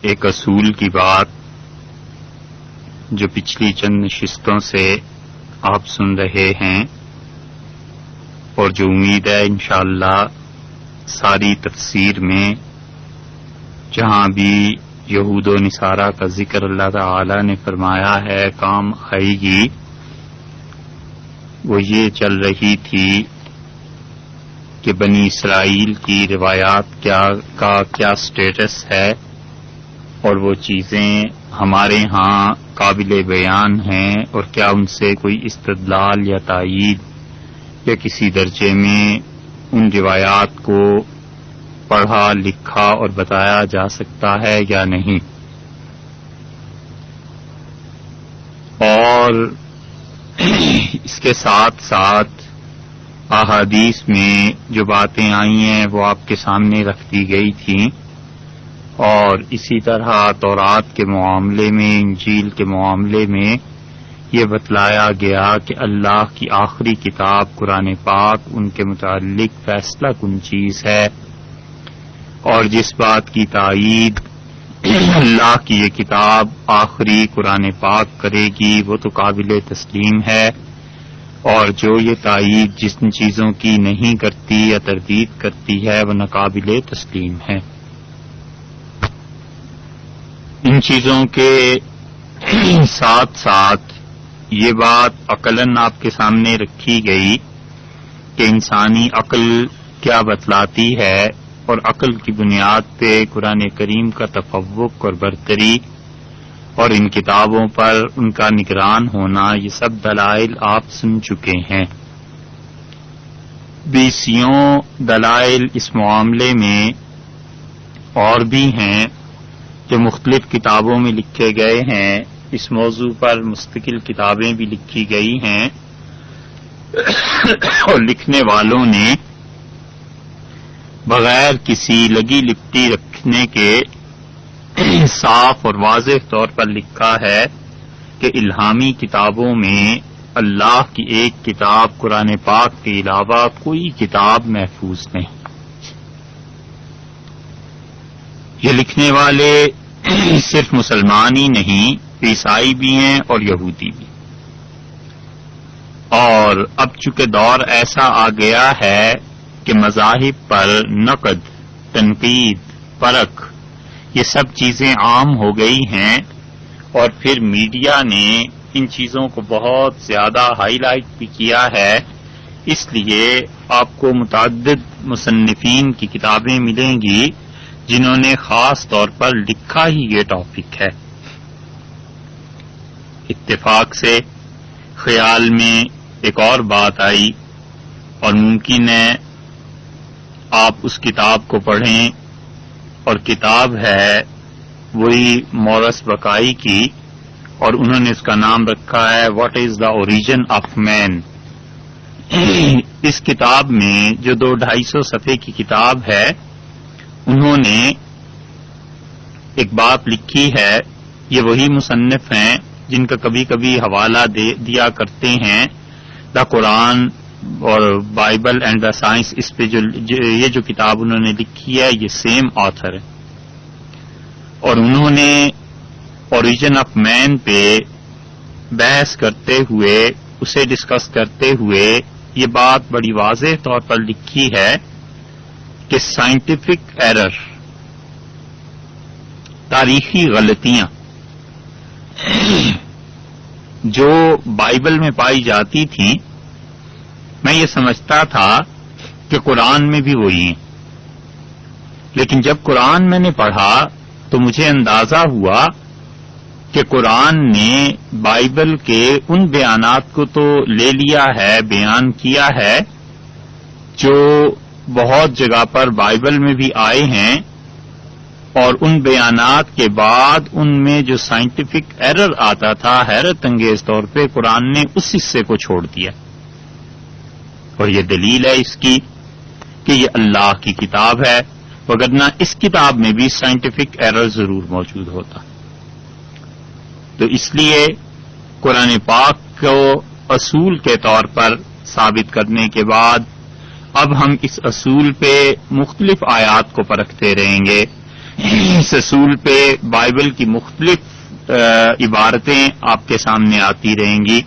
ایک اصول کی بات جو پچھلی چند نشستوں سے آپ سن رہے ہیں اور جو امید ہے انشاءاللہ ساری تفسیر میں جہاں بھی یہود و نصارہ کا ذکر اللہ تعالی نے فرمایا ہے کام آئے گی، وہ یہ چل رہی تھی کہ بنی اسرائیل کی روایات کا کیا سٹیٹس ہے اور وہ چیزیں ہمارے ہاں قابل بیان ہیں اور کیا ان سے کوئی استدلال یا تائید یا کسی درجے میں ان روایات کو پڑھا لکھا اور بتایا جا سکتا ہے یا نہیں. اور اس کے ساتھ ساتھ احادیث میں جو باتیں آئی ہیں وہ آپ کے سامنے رکھ دی گئی تھیں، اور اسی طرح تورات کے معاملے میں، انجیل کے معاملے میں یہ بتلایا گیا کہ اللہ کی آخری کتاب قرآن پاک ان کے متعلق فیصلہ کن چیز ہے، اور جس بات کی تائید اللہ کی یہ کتاب آخری قرآن پاک کرے گی وہ تو قابل تسلیم ہے، اور جو یہ تائید جن چیزوں کی نہیں کرتی یا تردید کرتی ہے وہ ناقابل تسلیم ہے. ان چیزوں کے ساتھ ساتھ یہ بات عقلاً آپ کے سامنے رکھی گئی کہ انسانی عقل کیا بتلاتی ہے، اور عقل کی بنیاد پہ قرآن کریم کا تفوق اور برتری اور ان کتابوں پر ان کا نگران ہونا، یہ سب دلائل آپ سن چکے ہیں. 20 دلائل اس معاملے میں اور بھی ہیں جو مختلف کتابوں میں لکھے گئے ہیں. اس موضوع پر مستقل کتابیں بھی لکھی گئی ہیں اور لکھنے والوں نے بغیر کسی لگی لپٹی رکھنے کے صاف اور واضح طور پر لکھا ہے کہ الہامی کتابوں میں اللہ کی ایک کتاب قرآن پاک کے علاوہ کوئی کتاب محفوظ نہیں. یہ لکھنے والے صرف مسلمان ہی نہیں، عیسائی بھی ہیں اور یہودی بھی. اور اب چونکہ دور ایسا آ گیا ہے کہ مذاہب پر نقد، تنقید، پرکھ یہ سب چیزیں عام ہو گئی ہیں، اور پھر میڈیا نے ان چیزوں کو بہت زیادہ ہائی لائٹ بھی کیا ہے. اس لیے آپ کو متعدد مصنفین کی کتابیں ملیں گی جنہوں نے خاص طور پر لکھا ہی یہ ٹاپک ہے. اتفاق سے خیال میں ایک اور بات آئی، اور ممکن ہے آپ اس کتاب کو پڑھیں، اور کتاب ہے وہی مورس بقائی کی، اور انہوں نے اس کا نام رکھا ہے what is the origin of man. اس کتاب میں جو 200-250 صفحے کی کتاب ہے، انہوں نے ایک بات لکھی ہے. یہ وہی مصنف ہیں جن کا کبھی کبھی حوالہ دیا کرتے ہیں دا قرآن اور بائبل اینڈ دا سائنس. اس پہ یہ جو کتاب انہوں نے لکھی ہے یہ سیم آتھر ہے، اور انہوں نے اوریجن آف مین پہ بحث کرتے ہوئے، اسے ڈسکس کرتے ہوئے یہ بات بڑی واضح طور پر لکھی ہے کہ سائنٹیفک ایرر، تاریخی غلطیاں جو بائبل میں پائی جاتی تھیں، میں یہ سمجھتا تھا کہ قرآن میں بھی وہی ہیں، لیکن جب قرآن میں نے پڑھا تو مجھے اندازہ ہوا کہ قرآن نے بائبل کے ان بیانات کو تو لے لیا ہے، بیان کیا ہے جو بہت جگہ پر بائبل میں بھی آئے ہیں، اور ان بیانات کے بعد ان میں جو سائنٹیفک ایرر آتا تھا حیرت انگیز طور پہ قرآن نے اس حصے کو چھوڑ دیا. اور یہ دلیل ہے اس کی کہ یہ اللہ کی کتاب ہے، وگرنہ اس کتاب میں بھی سائنٹیفک ایرر ضرور موجود ہوتا. تو اس لیے قرآن پاک کو اصول کے طور پر ثابت کرنے کے بعد اب ہم اس اصول پہ مختلف آیات کو پرکھتے رہیں گے اس اصول پہ بائبل کی مختلف عبارتیں آپ کے سامنے آتی رہیں گی،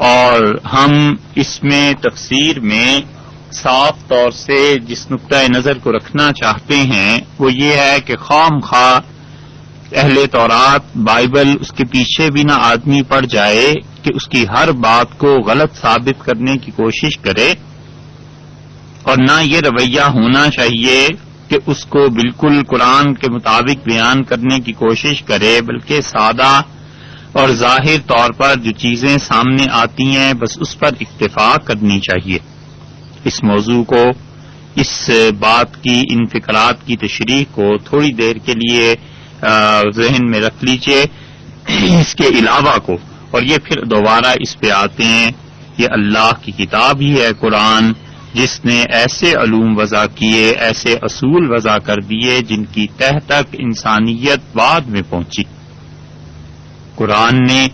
اور ہم اس میں تفسیر میں صاف طور سے جس نقطۂ نظر کو رکھنا چاہتے ہیں وہ یہ ہے کہ خواہ مخواہ اہل تورات بائبل اس کے پیچھے بھی نہ آدمی پڑ جائے کہ اس کی ہر بات کو غلط ثابت کرنے کی کوشش کرے، اور نہ یہ رویہ ہونا چاہیے کہ اس کو بالکل قرآن کے مطابق بیان کرنے کی کوشش کرے، بلکہ سادہ اور ظاہر طور پر جو چیزیں سامنے آتی ہیں بس اس پر اکتفا کرنی چاہیے۔ اس موضوع کو، اس بات کی، ان فکرات کی تشریح کو تھوڑی دیر کے لیے ذہن میں رکھ لیجئے، اس کے علاوہ کو، اور یہ پھر دوبارہ اس پہ آتے ہیں، یہ اللہ کی کتاب ہی ہے قرآن، جس نے ایسے علوم وضع کیے، ایسے اصول وضع کر دیے جن کی تہ تک انسانیت بعد میں پہنچی۔ قرآن نے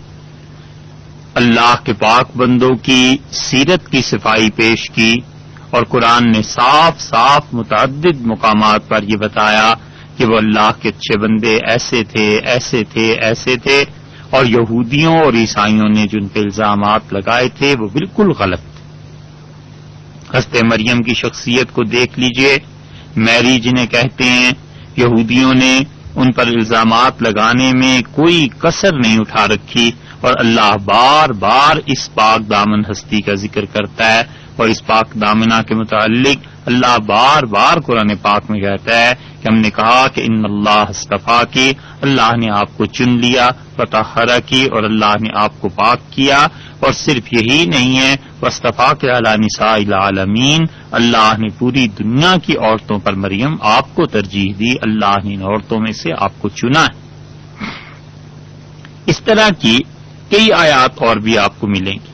اللہ کے پاک بندوں کی سیرت کی صفائی پیش کی، اور قرآن نے صاف صاف متعدد مقامات پر یہ بتایا کہ وہ اللہ کے اچھے بندے ایسے تھے، ایسے تھے، ایسے تھے، اور یہودیوں اور عیسائیوں نے جن پہ الزامات لگائے تھے وہ بالکل غلط تھے۔ حضرت مریم کی شخصیت کو دیکھ لیجئے، میری جنہیں کہتے ہیں، یہودیوں نے ان پر الزامات لگانے میں کوئی کسر نہیں اٹھا رکھی، اور اللہ بار بار اس پاک دامن ہستی کا ذکر کرتا ہے، اور اس پاک دامنہ کے متعلق اللہ بار بار قرآن پاک میں کہتا ہے کہ ہم نے کہا کہ ان اللہ اصطفیٰ کی، اللہ نے آپ کو چن لیا، وطہرہ کی، اور اللہ نے آپ کو پاک کیا، اور صرف یہی نہیں ہے، واصطفیٰ کے علی نساء العالمین، اللہ نے پوری دنیا کی عورتوں پر مریم آپ کو ترجیح دی، اللہ نے ان عورتوں میں سے آپ کو چنا ہے۔ اس طرح کی کئی آیات اور بھی آپ کو ملیں گی۔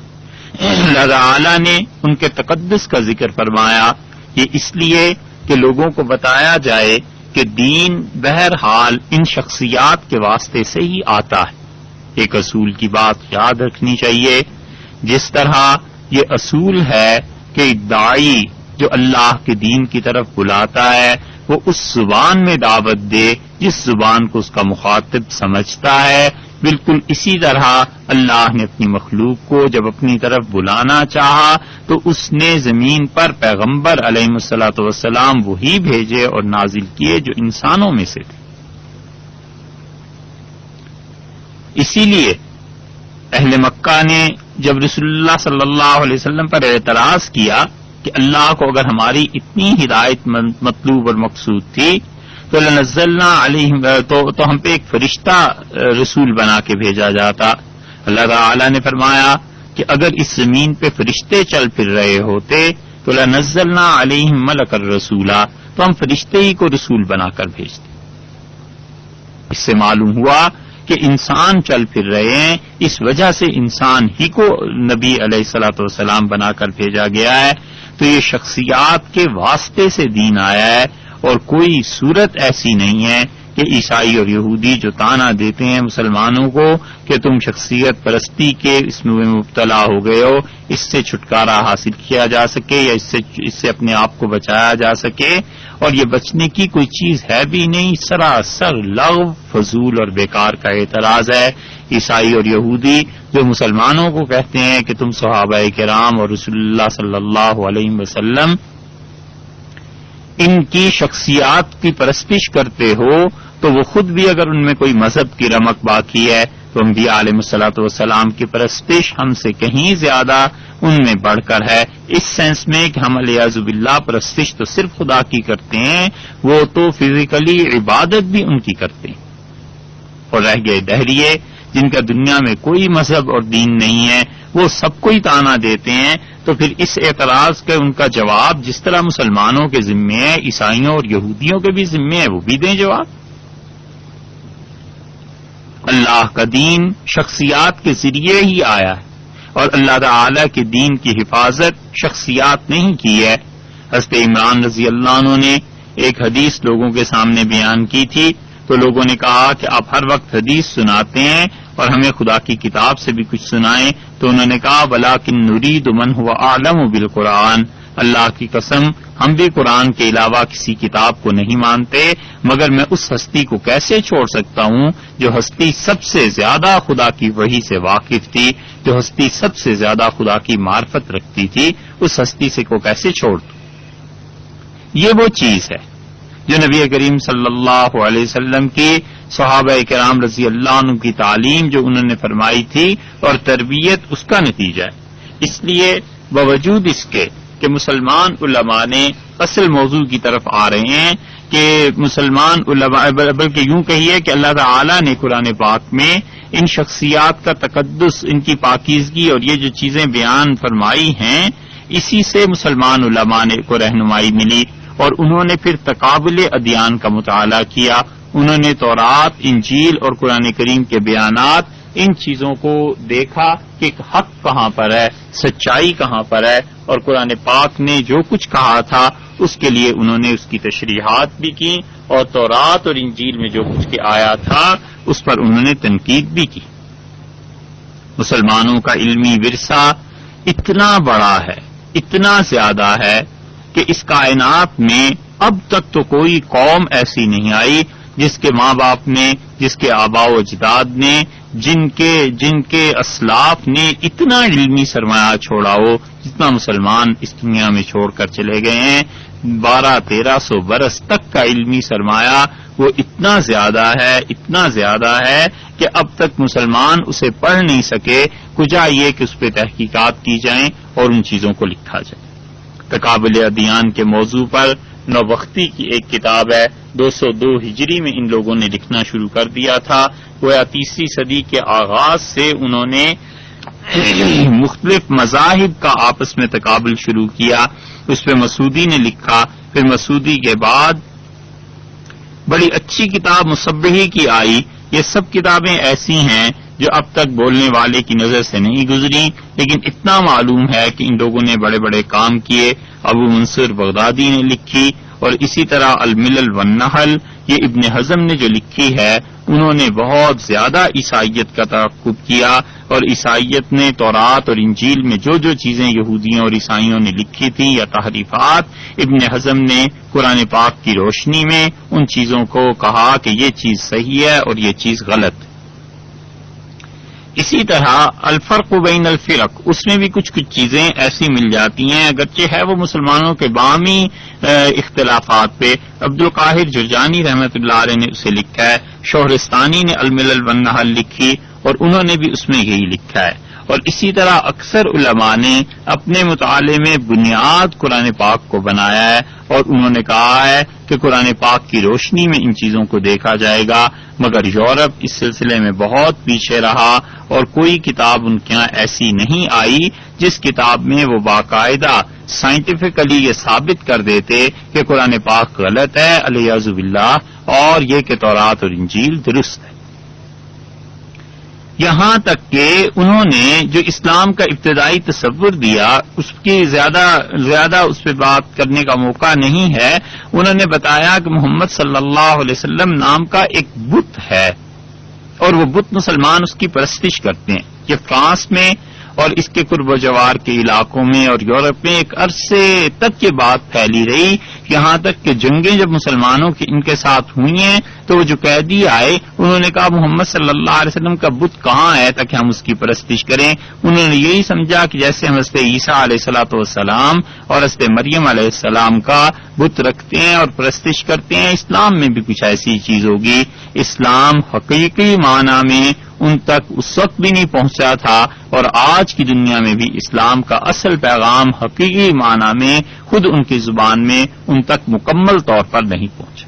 اللہ تعالی نے ان کے تقدس کا ذکر فرمایا، یہ اس لیے کہ لوگوں کو بتایا جائے کہ دین بہرحال ان شخصیات کے واسطے سے ہی آتا ہے۔ ایک اصول کی بات یاد رکھنی چاہیے، جس طرح یہ اصول ہے کہ داعی جو اللہ کے دین کی طرف بلاتا ہے وہ اس زبان میں دعوت دے جس زبان کو اس کا مخاطب سمجھتا ہے، بالکل اسی طرح اللہ نے اپنی مخلوق کو جب اپنی طرف بلانا چاہا تو اس نے زمین پر پیغمبر علیہ الصلوۃ والسلام وہی بھیجے اور نازل کیے جو انسانوں میں سے تھے۔ اسی لیے اہل مکہ نے جب رسول اللہ صلی اللہ علیہ وسلم پر اعتراض کیا کہ اللہ کو اگر ہماری اتنی ہدایت مطلوب اور مقصود تھی تو لنزلنا علیہم، تو ہم پہ ایک فرشتہ رسول بنا کے بھیجا جاتا۔ اللہ تعالی نے فرمایا کہ اگر اس زمین پہ فرشتے چل پھر رہے ہوتے تو لنزلنا علیہم ملک الرسولا، تو ہم فرشتے ہی کو رسول بنا کر بھیجتے۔ اس سے معلوم ہوا کہ انسان چل پھر رہے ہیں، اس وجہ سے انسان ہی کو نبی علیہ الصلوۃ والسلام بنا کر بھیجا گیا ہے۔ تو یہ شخصیات کے واسطے سے دین آیا ہے، اور کوئی صورت ایسی نہیں ہے کہ عیسائی اور یہودی جو طعنہ دیتے ہیں مسلمانوں کو کہ تم شخصیت پرستی کے اس میں مبتلا ہو گئے ہو، اس سے چھٹکارا حاصل کیا جا سکے یا اس سے اپنے آپ کو بچایا جا سکے، اور یہ بچنے کی کوئی چیز ہے بھی نہیں، سراسر لغو، فضول اور بیکار کا اعتراض ہے۔ عیسائی اور یہودی جو مسلمانوں کو کہتے ہیں کہ تم صحابہ کرام اور رسول اللہ صلی اللہ علیہ وسلم ان کی شخصیات کی پرستش کرتے ہو، تو وہ خود بھی اگر ان میں کوئی مذہب کی رمق باقی ہے تو انبیاء علیہ الصلوۃ والسلام کی پرستش ہم سے کہیں زیادہ ان میں بڑھ کر ہے، اس سینس میں کہ ہم علیاذ باللہ پرستش تو صرف خدا کی کرتے ہیں، وہ تو فزیکلی عبادت بھی ان کی کرتے ہیں۔ اور رہ گئے دہریے جن کا دنیا میں کوئی مذہب اور دین نہیں ہے، وہ سب کو ہی طعنہ دیتے ہیں، تو پھر اس اعتراض کا ان کا جواب جس طرح مسلمانوں کے ذمے ہے، عیسائیوں اور یہودیوں کے بھی ذمے ہے، وہ بھی دیں جواب۔ اللہ کا دین شخصیات کے ذریعے ہی آیا ہے، اور اللہ تعالی کے دین کی حفاظت شخصیات نے ہی کی ہے۔ حضرت عمران رضی اللہ عنہ نے ایک حدیث لوگوں کے سامنے بیان کی تھی، تو لوگوں نے کہا کہ آپ ہر وقت حدیث سناتے ہیں اور ہمیں خدا کی کتاب سے بھی کچھ سنائیں، تو انہوں نے کہا وَلَٰكِن نُرِيدُ مَنْ هُوَ أَعْلَمُ بِالْقُرْآنِ، اللہ کی قسم ہم بھی قرآن کے علاوہ کسی کتاب کو نہیں مانتے، مگر میں اس ہستی کو کیسے چھوڑ سکتا ہوں جو ہستی سب سے زیادہ خدا کی وحی سے واقف تھی، جو ہستی سب سے زیادہ خدا کی معرفت رکھتی تھی، اس ہستی سے کو کیسے چھوڑ دوں؟ یہ وہ چیز ہے جو نبی کریم صلی اللہ علیہ وسلم کی صحابہ کرام رضی اللہ عنہ کی تعلیم جو انہوں نے فرمائی تھی اور تربیت اس کا نتیجہ ہے۔ اس لیے باوجود اس کے کہ مسلمان علماء نے اصل موضوع کی طرف آ رہے ہیں کہ مسلمان علماء بلکہ یوں کہیے کہ اللہ تعالی نے قرآن پاک میں ان شخصیات کا تقدس، ان کی پاکیزگی اور یہ جو چیزیں بیان فرمائی ہیں، اسی سے مسلمان علماء نے کو رہنمائی ملی، اور انہوں نے پھر تقابل ادیان کا مطالعہ کیا۔ انہوں نے تورات، انجیل اور قرآن کریم کے بیانات، ان چیزوں کو دیکھا کہ حق کہاں پر ہے، سچائی کہاں پر ہے، اور قرآن پاک نے جو کچھ کہا تھا اس کے لیے انہوں نے اس کی تشریحات بھی کی، اور تورات اور انجیل میں جو کچھ آیا تھا اس پر انہوں نے تنقید بھی کی۔ مسلمانوں کا علمی ورثہ اتنا بڑا ہے، اتنا زیادہ ہے کہ اس کائنات میں اب تک تو کوئی قوم ایسی نہیں آئی جس کے ماں باپ نے، جس کے آباء و اجداد نے، جن کے اسلاف نے اتنا علمی سرمایہ چھوڑا ہو جتنا مسلمان اس دنیا میں چھوڑ کر چلے گئے ہیں۔ 1200-1300 برس تک کا علمی سرمایہ وہ اتنا زیادہ ہے کہ اب تک مسلمان اسے پڑھ نہیں سکے، کجا یہ کہ اس پہ تحقیقات کی جائیں اور ان چیزوں کو لکھا جائے۔ تقابل ادیان کے موضوع پر نوبختی کی ایک کتاب ہے، 202 ہجری میں ان لوگوں نے لکھنا شروع کر دیا تھا۔ گویا 3 صدی کے آغاز سے انہوں نے مختلف مذاہب کا آپس میں تقابل شروع کیا۔ اس پہ مسعودی نے لکھا، پھر مسعودی کے بعد بڑی اچھی کتاب مصبحی کی آئی۔ یہ سب کتابیں ایسی ہیں جو اب تک بولنے والے کی نظر سے نہیں گزری، لیکن اتنا معلوم ہے کہ ان لوگوں نے بڑے بڑے کام کیے۔ ابو منصور بغدادی نے لکھی، اور اسی طرح الملل والنحل یہ ابن حزم نے جو لکھی ہے، انہوں نے بہت زیادہ عیسائیت کا تعاقب کیا، اور عیسائیت نے تورات اور انجیل میں جو جو چیزیں یہودیوں اور عیسائیوں نے لکھی تھیں یا تحریفات، ابن حزم نے قرآن پاک کی روشنی میں ان چیزوں کو کہا کہ یہ چیز صحیح ہے اور یہ چیز غلط ہے۔ اسی طرح الفرق بین الفرق، اس میں بھی کچھ چیزیں ایسی مل جاتی ہیں، اگرچہ ہے وہ مسلمانوں کے باہمی اختلافات پہ۔ عبد القاہر جرجانی رحمۃ اللہ علیہ نے اسے لکھا ہے، شہرستانی نے الملل والنحل لکھی اور انہوں نے بھی اس میں یہی لکھا ہے۔ اور اسی طرح اکثر علماء نے اپنے مطالعے میں بنیاد قرآن پاک کو بنایا ہے، اور انہوں نے کہا ہے کہ قرآن پاک کی روشنی میں ان چیزوں کو دیکھا جائے گا، مگر یورپ اس سلسلے میں بہت پیچھے رہا، اور کوئی کتاب ان کے یہاں ایسی نہیں آئی جس کتاب میں وہ باقاعدہ سائنٹیفکلی یہ ثابت کر دیتے کہ قرآن پاک غلط ہے الیاذ باللہ، اور یہ کہ تورات اور انجیل درست ہے۔ یہاں تک کہ انہوں نے جو اسلام کا ابتدائی تصور دیا، اس کی زیادہ اس پہ بات کرنے کا موقع نہیں ہے۔ انہوں نے بتایا کہ محمد صلی اللہ علیہ وسلم نام کا ایک بت ہے، اور وہ بت مسلمان اس کی پرستش کرتے ہیں۔ یہ فرانس میں اور اس کے قرب و جوار کے علاقوں میں اور یورپ میں ایک عرصے تک یہ بات پھیلی رہی، یہاں تک کہ جنگیں جب مسلمانوں کی ان کے ساتھ ہوئی ہیں تو وہ جو قیدی آئے انہوں نے کہا محمد صلی اللہ علیہ وسلم کا بت کہاں ہے تاکہ ہم اس کی پرستش کریں۔ انہوں نے یہی سمجھا کہ جیسے ہم حضرت عیسیٰ علیہ الصلوۃ والسلام اور حضرت مریم علیہ السلام کا بت رکھتے ہیں اور پرستش کرتے ہیں، اسلام میں بھی کچھ ایسی چیز ہوگی۔ اسلام حقیقی معنی میں ان تک اس وقت بھی نہیں پہنچا تھا، اور آج کی دنیا میں بھی اسلام کا اصل پیغام حقیقی معنی میں خود ان کی زبان میں ان تک مکمل طور پر نہیں پہنچا۔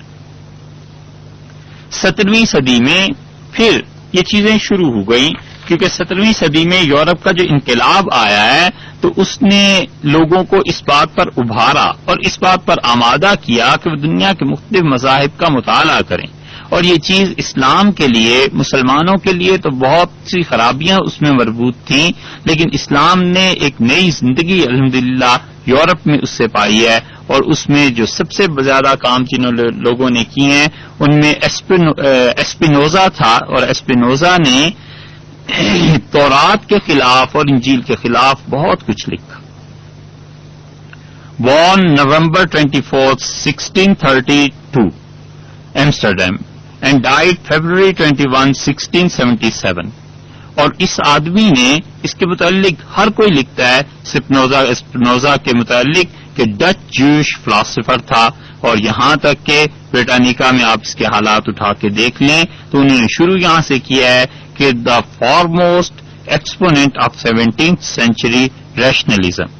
17ویں صدی میں پھر یہ چیزیں شروع ہو گئیں، کیونکہ 17ویں صدی میں یورپ کا جو انقلاب آیا ہے تو اس نے لوگوں کو اس بات پر ابھارا اور اس بات پر آمادہ کیا کہ وہ دنیا کے مختلف مذاہب کا مطالعہ کریں، اور یہ چیز اسلام کے لیے، مسلمانوں کے لیے تو بہت سی خرابیاں اس میں مربوط تھیں، لیکن اسلام نے ایک نئی زندگی الحمدللہ یورپ میں اس سے پائی ہے، اور اس میں جو سب سے زیادہ کام جنہوں لوگوں نے کیے ہیں ان میں اسپینوزا تھا، اور اسپینوزا نے تورات کے خلاف اور انجیل کے خلاف بہت کچھ لکھا۔ born November 24th, 1632, Amsterdam, and died February 21, 1677. اور اس آدمی نے اس کے متعلق ہر کوئی لکھتا ہے اسپنوزا کے متعلق کہ ڈچ جوش فلاسفر تھا، اور یہاں تک کہ بریٹانیکا میں آپ اس کے حالات اٹھا کے دیکھ لیں تو انہوں نے شروع یہاں سے کیا ہے کہ the foremost exponent of 17th century rationalism,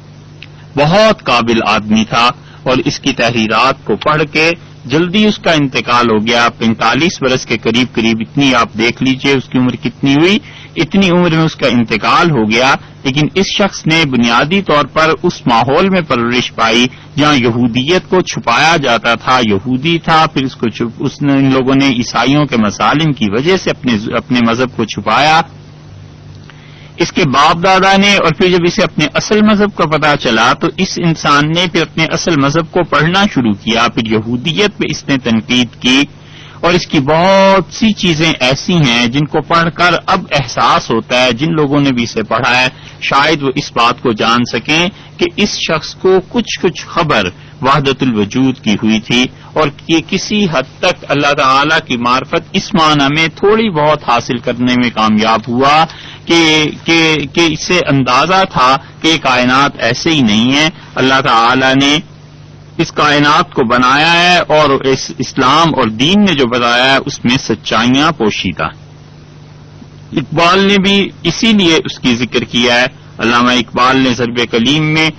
بہت قابل آدمی تھا، اور اس کی تحریرات کو پڑھ کے جلدی اس کا انتقال ہو گیا، 45 برس کے قریب، اتنی آپ دیکھ لیجئے اس کی عمر کتنی ہوئی، اتنی عمر میں اس کا انتقال ہو گیا. لیکن اس شخص نے بنیادی طور پر اس ماحول میں پرورش پائی جہاں یہودیت کو چھپایا جاتا تھا، یہودی تھا، پھر اس نے ان لوگوں نے عیسائیوں کے مظالم کی وجہ سے اپنے مذہب کو چھپایا. اس کے باپ دادا نے، اور پھر جب اسے اپنے اصل مذہب کا پتہ چلا تو اس انسان نے پھر اپنے اصل مذہب کو پڑھنا شروع کیا، پھر یہودیت پہ اس نے تنقید کی، اور اس کی بہت سی چیزیں ایسی ہیں جن کو پڑھ کر اب احساس ہوتا ہے، جن لوگوں نے بھی اسے پڑھا ہے شاید وہ اس بات کو جان سکیں کہ اس شخص کو کچھ خبر وحدت الوجود کی ہوئی تھی، اور یہ کسی حد تک اللہ تعالی کی معرفت اس معنی میں تھوڑی بہت حاصل کرنے میں کامیاب ہوا کہ اسے اندازہ تھا کہ یہ کائنات ایسے ہی نہیں ہے، اللہ تعالی نے اس کائنات کو بنایا ہے، اور اس اسلام اور دین نے جو بتایا ہے اس میں سچائیاں پوشیدہ. اقبال نے بھی اسی لیے اس کی ذکر کیا ہے. علامہ اقبال نے ضرب کلیم میں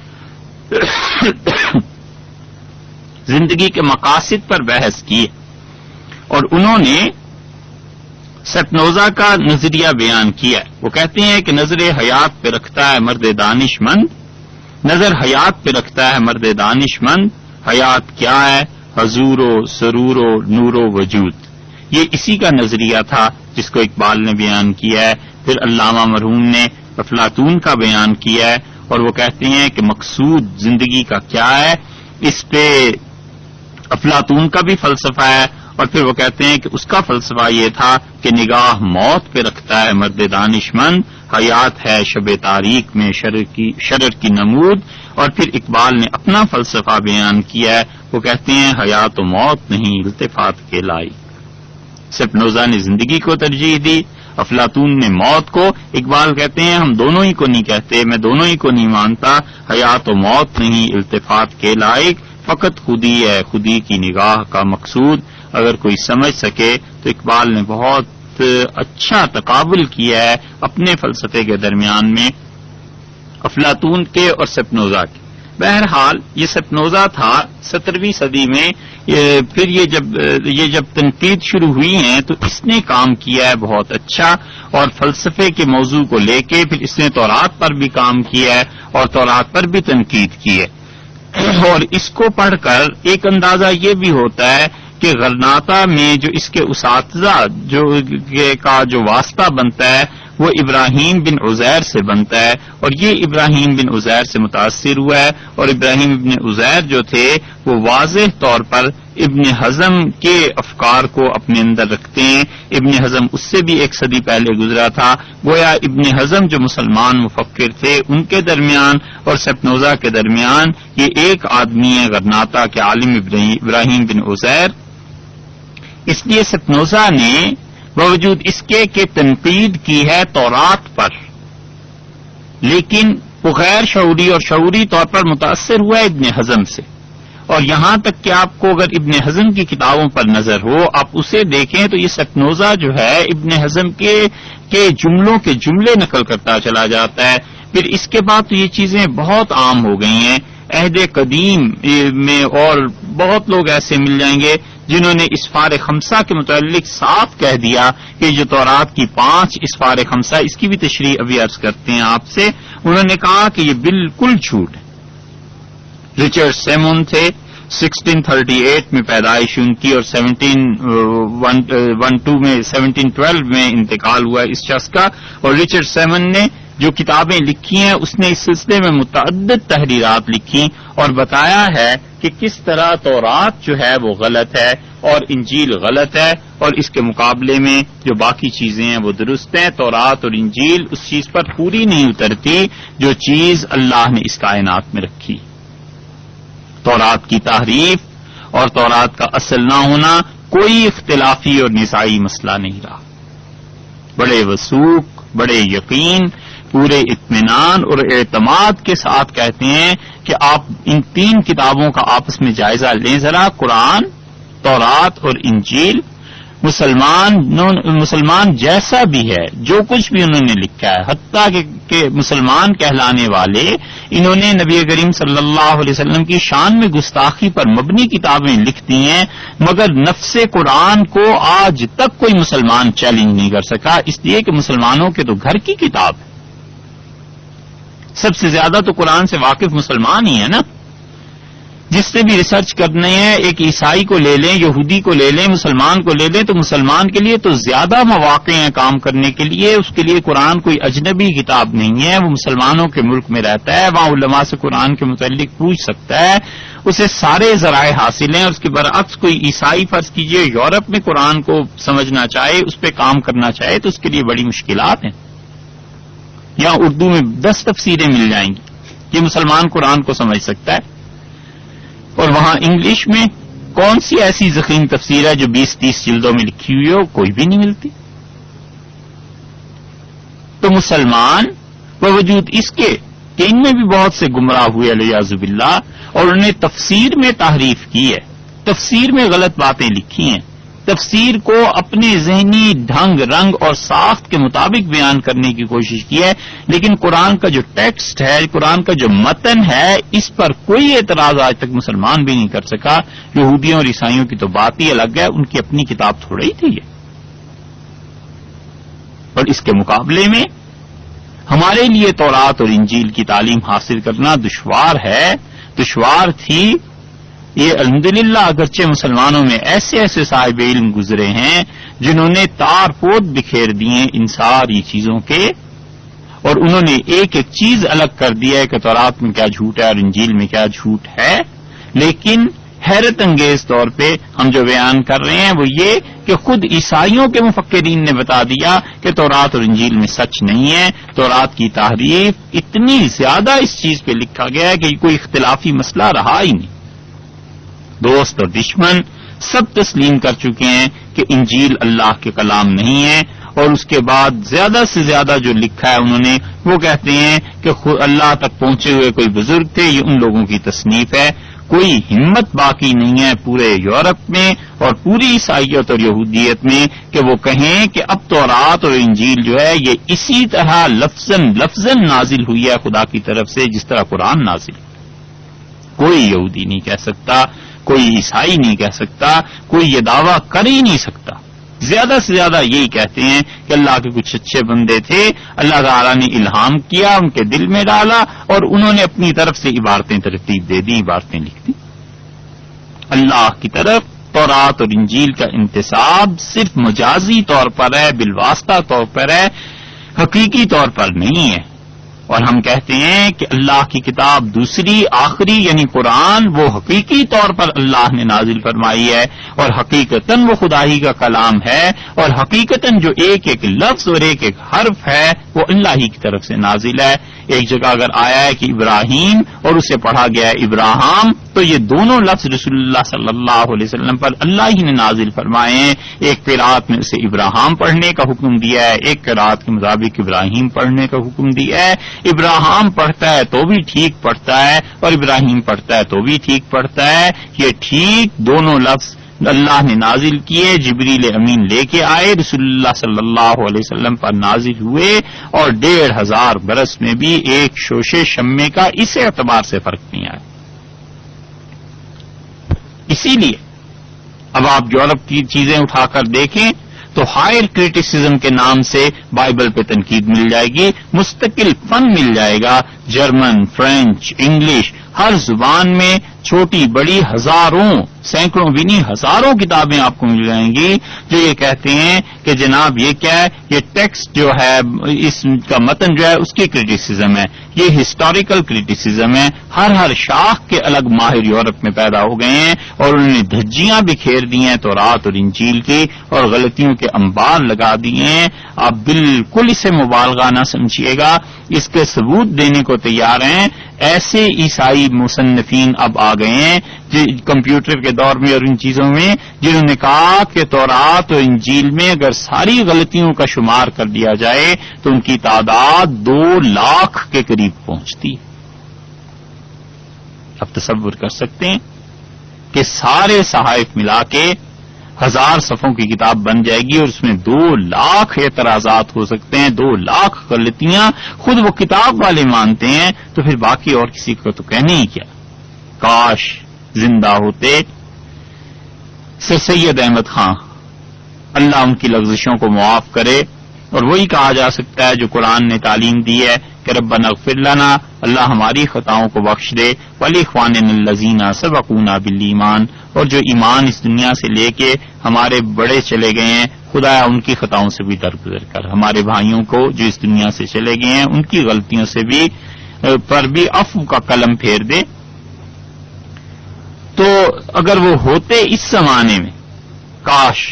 زندگی کے مقاصد پر بحث کی، اور انہوں نے سپنوزا کا نظریہ بیان کیا. وہ کہتے ہیں کہ نظر حیات پہ رکھتا ہے مرد دانش مند، نظر حیات پہ رکھتا ہے مرد دانش مند، حیات کیا ہے؟ حضور و سرور و نور و وجود. یہ اسی کا نظریہ تھا جس کو اقبال نے بیان کیا ہے. پھر علامہ مرحوم نے افلاطون کا بیان کیا ہے، اور وہ کہتے ہیں کہ مقصود زندگی کا کیا ہے، اس پہ افلاطون کا بھی فلسفہ ہے. اور پھر وہ کہتے ہیں کہ اس کا فلسفہ یہ تھا کہ نگاہ موت پہ رکھتا ہے مرد دانش مند، حیات ہے شب تاریک میں شرر کی نمود. اور پھر اقبال نے اپنا فلسفہ بیان کیا ہے. وہ کہتے ہیں حیات و موت نہیں التفات کے لائی. سپنوزا نے زندگی کو ترجیح دی، افلاطون نے موت کو. اقبال کہتے ہیں ہم دونوں ہی کو نہیں کہتے، میں دونوں ہی کو نہیں مانتا. حیات و موت نہیں التفات کے لائق، فقط خودی ہے خودی کی نگاہ کا مقصود. اگر کوئی سمجھ سکے تو اقبال نے بہت اچھا تقابل کیا ہے اپنے فلسفے کے درمیان میں افلاطون کے اور سپنوزا کے. بہرحال یہ سپنوزا تھا 17ویں صدی میں. پھر یہ جب تنقید شروع ہوئی ہیں تو اس نے کام کیا ہے بہت اچھا، اور فلسفے کے موضوع کو لے کے پھر اس نے تورات پر بھی کام کیا ہے اور تورات پر بھی تنقید کی ہے. اور اس کو پڑھ کر ایک اندازہ یہ بھی ہوتا ہے کہ غرناطہ میں جو اس کے اساتذہ کا جو واسطہ بنتا ہے وہ ابراہیم بن عزیر سے بنتا ہے، اور یہ ابراہیم بن عزیر سے متاثر ہوا ہے. اور ابراہیم بن عزیر جو تھے وہ واضح طور پر ابن حزم کے افکار کو اپنے اندر رکھتے ہیں. ابن حزم اس سے بھی ایک صدی پہلے گزرا تھا. گویا ابن حزم جو مسلمان مفکر تھے ان کے درمیان اور سپنوزا کے درمیان یہ ایک آدمی ہے غرناطہ کے عالم ابراہیم بن عزیر. اس لیے سپنوزا نے باوجود اس کے کہ تنقید کی ہے تورات پر، لیکن وہ غیر شعوری اور شعوری طور پر متاثر ہوا ہے ابن حزم سے. اور یہاں تک کہ آپ کو اگر ابن حزم کی کتابوں پر نظر ہو، آپ اسے دیکھیں تو یہ سپنوزا جو ہے ابن حزم کے جملوں کے جملے نقل کرتا چلا جاتا ہے. پھر اس کے بعد تو یہ چیزیں بہت عام ہو گئی ہیں. عہد قدیم میں اور بہت لوگ ایسے مل جائیں گے جنہوں نے اسفار خمسہ کے متعلق صاف کہہ دیا کہ جو تورات کی 5 اسفار خمسہ، اس کی بھی تشریح ابھی عرض کرتے ہیں آپ سے. انہوں نے کہا کہ یہ بالکل جھوٹ ہے. رچرڈ سیمون تھے، 1638 میں پیدائش ان کی، اور 1712 میں انتقال ہوا اس شخص کا. اور رچرڈ سیمون نے جو کتابیں لکھی ہیں اس نے اس سلسلے میں متعدد تحریرات لکھی اور بتایا ہے کہ کس طرح تورات جو ہے وہ غلط ہے اور انجیل غلط ہے، اور اس کے مقابلے میں جو باقی چیزیں ہیں وہ درست ہیں. تورات اور انجیل اس چیز پر پوری نہیں اترتی جو چیز اللہ نے اس کائنات میں رکھی. تورات کی تحریف اور تورات کا اصل نہ ہونا کوئی اختلافی اور نزاعی مسئلہ نہیں رہا. بڑے وثوق، بڑے یقین، پورے اطمینان اور اعتماد کے ساتھ کہتے ہیں کہ آپ ان 3 کتابوں کا آپس میں جائزہ لیں ذرا، قرآن، تورات اور انجیل. مسلمان جیسا بھی ہے، جو کچھ بھی انہوں نے لکھا ہے، حتیٰ کہ مسلمان کہلانے والے انہوں نے نبی کریم صلی اللہ علیہ وسلم کی شان میں گستاخی پر مبنی کتابیں لکھ دی ہیں، مگر نفس قرآن کو آج تک کوئی مسلمان چیلنج نہیں کر سکا، اس لیے کہ مسلمانوں کے تو گھر کی کتاب ہے. سب سے زیادہ تو قرآن سے واقف مسلمان ہی ہے نا. جس سے بھی ریسرچ کرنے ہیں، ایک عیسائی کو لے لیں، یہودی کو لے لیں، مسلمان کو لے لیں، تو مسلمان کے لیے تو زیادہ مواقع ہیں کام کرنے کے لیے. اس کے لیے قرآن کوئی اجنبی کتاب نہیں ہے، وہ مسلمانوں کے ملک میں رہتا ہے، وہاں علماء سے قرآن کے متعلق پوچھ سکتا ہے، اسے سارے ذرائع حاصل ہیں. اور اس کے برعکس کوئی عیسائی فرض کیجئے یورپ میں قرآن کو سمجھنا چاہے، اس پہ کام کرنا چاہے، تو اس کے لیے بڑی مشکلات ہیں. یہاں اردو میں 10 تفسیریں مل جائیں گی کہ مسلمان قرآن کو سمجھ سکتا ہے، اور وہاں انگلش میں کون سی ایسی ضخیم تفسیر ہے جو 20-30 جلدوں میں لکھی ہوئی ہو؟ کوئی بھی نہیں ملتی. تو مسلمان باوجود اس کے کہ ان میں بھی بہت سے گمراہ ہوئے علیاذ باللہ، اور انہوں نے تفسیر میں تحریف کی ہے، تفسیر میں غلط باتیں لکھی ہیں، تفسیر کو اپنے ذہنی ڈھنگ، رنگ اور ساخت کے مطابق بیان کرنے کی کوشش کی ہے. لیکن قرآن کا جو ٹیکسٹ ہے، قرآن کا جو متن ہے، اس پر کوئی اعتراض آج تک مسلمان بھی نہیں کر سکا. یہودیوں اور عیسائیوں کی تو بات ہی الگ ہے، ان کی اپنی کتاب تھوڑی ہی تھی یہ. اور اس کے مقابلے میں ہمارے لیے تورات اور انجیل کی تعلیم حاصل کرنا دشوار تھی. یہ الحمدللہ اگرچہ مسلمانوں میں ایسے ایسے صاحب علم گزرے ہیں جنہوں نے تار پود بکھیر دیے ان ساری چیزوں کے، اور انہوں نے ایک ایک چیز الگ کر دیا ہے کہ تورات میں کیا جھوٹ ہے اور انجیل میں کیا جھوٹ ہے. لیکن حیرت انگیز طور پہ ہم جو بیان کر رہے ہیں وہ یہ کہ خود عیسائیوں کے مفکرین نے بتا دیا کہ تورات اور انجیل میں سچ نہیں ہے. تورات کی تحریف اتنی زیادہ اس چیز پہ لکھا گیا ہے کہ کوئی اختلافی مسئلہ رہا ہی نہیں. دوست اور دشمن سب تسلیم کر چکے ہیں کہ انجیل اللہ کے کلام نہیں ہے، اور اس کے بعد زیادہ سے زیادہ جو لکھا ہے انہوں نے وہ کہتے ہیں کہ اللہ تک پہنچے ہوئے کوئی بزرگ تھے، یہ ان لوگوں کی تصنیف ہے. کوئی ہمت باقی نہیں ہے پورے یورپ میں اور پوری عیسائیت اور یہودیت میں کہ وہ کہیں کہ اب تورات اور انجیل جو ہے یہ اسی طرح لفظاً نازل ہوئی ہے خدا کی طرف سے جس طرح قرآن نازل. کوئی یہودی نہیں کہہ سکتا، کوئی عیسائی نہیں کہہ سکتا، کوئی یہ دعویٰ کر ہی نہیں سکتا. زیادہ سے زیادہ یہی کہتے ہیں کہ اللہ کے کچھ اچھے بندے تھے، اللہ تعالیٰ نے الہام کیا، ان کے دل میں ڈالا، اور انہوں نے اپنی طرف سے عبارتیں ترتیب دے دی، عبارتیں لکھ دی. اللہ کی طرف تورات اور انجیل کا انتساب صرف مجازی طور پر ہے، بالواسطہ طور پر ہے، حقیقی طور پر نہیں ہے. اور ہم کہتے ہیں کہ اللہ کی کتاب دوسری آخری یعنی قرآن وہ حقیقی طور پر اللہ نے نازل فرمائی ہے، اور حقیقتاً وہ خدا ہی کا کلام ہے، اور حقیقتاً جو ایک ایک لفظ اور ایک ایک حرف ہے وہ اللہ ہی کی طرف سے نازل ہے. ایک جگہ اگر آیا ہے کہ ابراہیم اور اسے پڑھا گیا ہے ابراہام، تو یہ دونوں لفظ رسول اللہ صلی اللہ علیہ وسلم پر اللہ ہی نے نازل فرمائے ہیں. ایک قرات میں اسے ابراہام پڑھنے کا حکم دیا ہے، ایک قرات کے مطابق ابراہیم پڑھنے کا حکم دیا ہے. ابراہیم پڑھتا ہے تو بھی ٹھیک پڑھتا ہے، اور ابراہیم پڑھتا ہے تو بھی ٹھیک پڑھتا ہے. یہ ٹھیک دونوں لفظ اللہ نے نازل کیے، جبریل امین لے کے آئے، رسول اللہ صلی اللہ علیہ وسلم پر نازل ہوئے، اور 1500 برس میں بھی ایک شوشے شمے کا اس اعتبار سے فرق نہیں آیا. اسی لیے اب آپ یورپ کی چیزیں اٹھا کر دیکھیں تو ہائر کریٹیسزم کے نام سے بائبل پہ تنقید مل جائے گی، مستقل فن مل جائے گا. جرمن، فرینچ، انگلش، ہر زبان میں چھوٹی بڑی ہزاروں، سینکڑوں بھی نہیں ہزاروں کتابیں آپ کو مل جائیں گی جو یہ کہتے ہیں کہ جناب یہ کیا ہے، یہ ٹیکسٹ جو ہے اس کا متن جو ہے اس کی کریٹیسزم ہے، یہ ہسٹوریکل کریٹیسزم ہے. ہر شاخ کے الگ ماہر یورپ میں پیدا ہو گئے ہیں، اور انہوں نے دھجیاں بکھیر دی ہیں تورات اور انجیل کی، اور غلطیوں کے انبار لگا دیے ہیں. آپ بالکل اسے مبالغہ نہ سمجھیے گا، اس کے ثبوت دینے کو تیار ہیں. ایسے عیسائی مصنفین اب آ آ گئے ہیں کمپیوٹر کے دور میں اور ان چیزوں میں، جنہوں نے کہا کہ تورات اور انجیل میں اگر ساری غلطیوں کا شمار کر دیا جائے تو ان کی تعداد 2 لاکھ کے قریب پہنچتی ہے۔ اب تصور کر سکتے ہیں کہ سارے صحائف ملا کے 1000 صفحوں کی کتاب بن جائے گی اور اس میں 2 لاکھ اعتراضات ہو سکتے ہیں، 2 لاکھ غلطیاں خود وہ کتاب والے مانتے ہیں، تو پھر باقی اور کسی کو تو کہنے ہی کیا۔ کاش زندہ ہوتے سر سید احمد خان، اللہ ان کی لغزشوں کو معاف کرے، اور وہی کہا جا سکتا ہے جو قرآن نے تعلیم دی ہے کہ ربنا اغفر لنا، اللہ ہماری خطاؤں کو بخش دے، ولاخواننا الذین سبقونا بالایمان، اور جو ایمان اس دنیا سے لے کے ہمارے بڑے چلے گئے ہیں، خدایا ان کی خطاؤں سے بھی درگزر کر، ہمارے بھائیوں کو جو اس دنیا سے چلے گئے ہیں ان کی غلطیوں سے بھی پر بھی عفو کا قلم پھیر دے۔ تو اگر وہ ہوتے اس زمانے میں، کاش،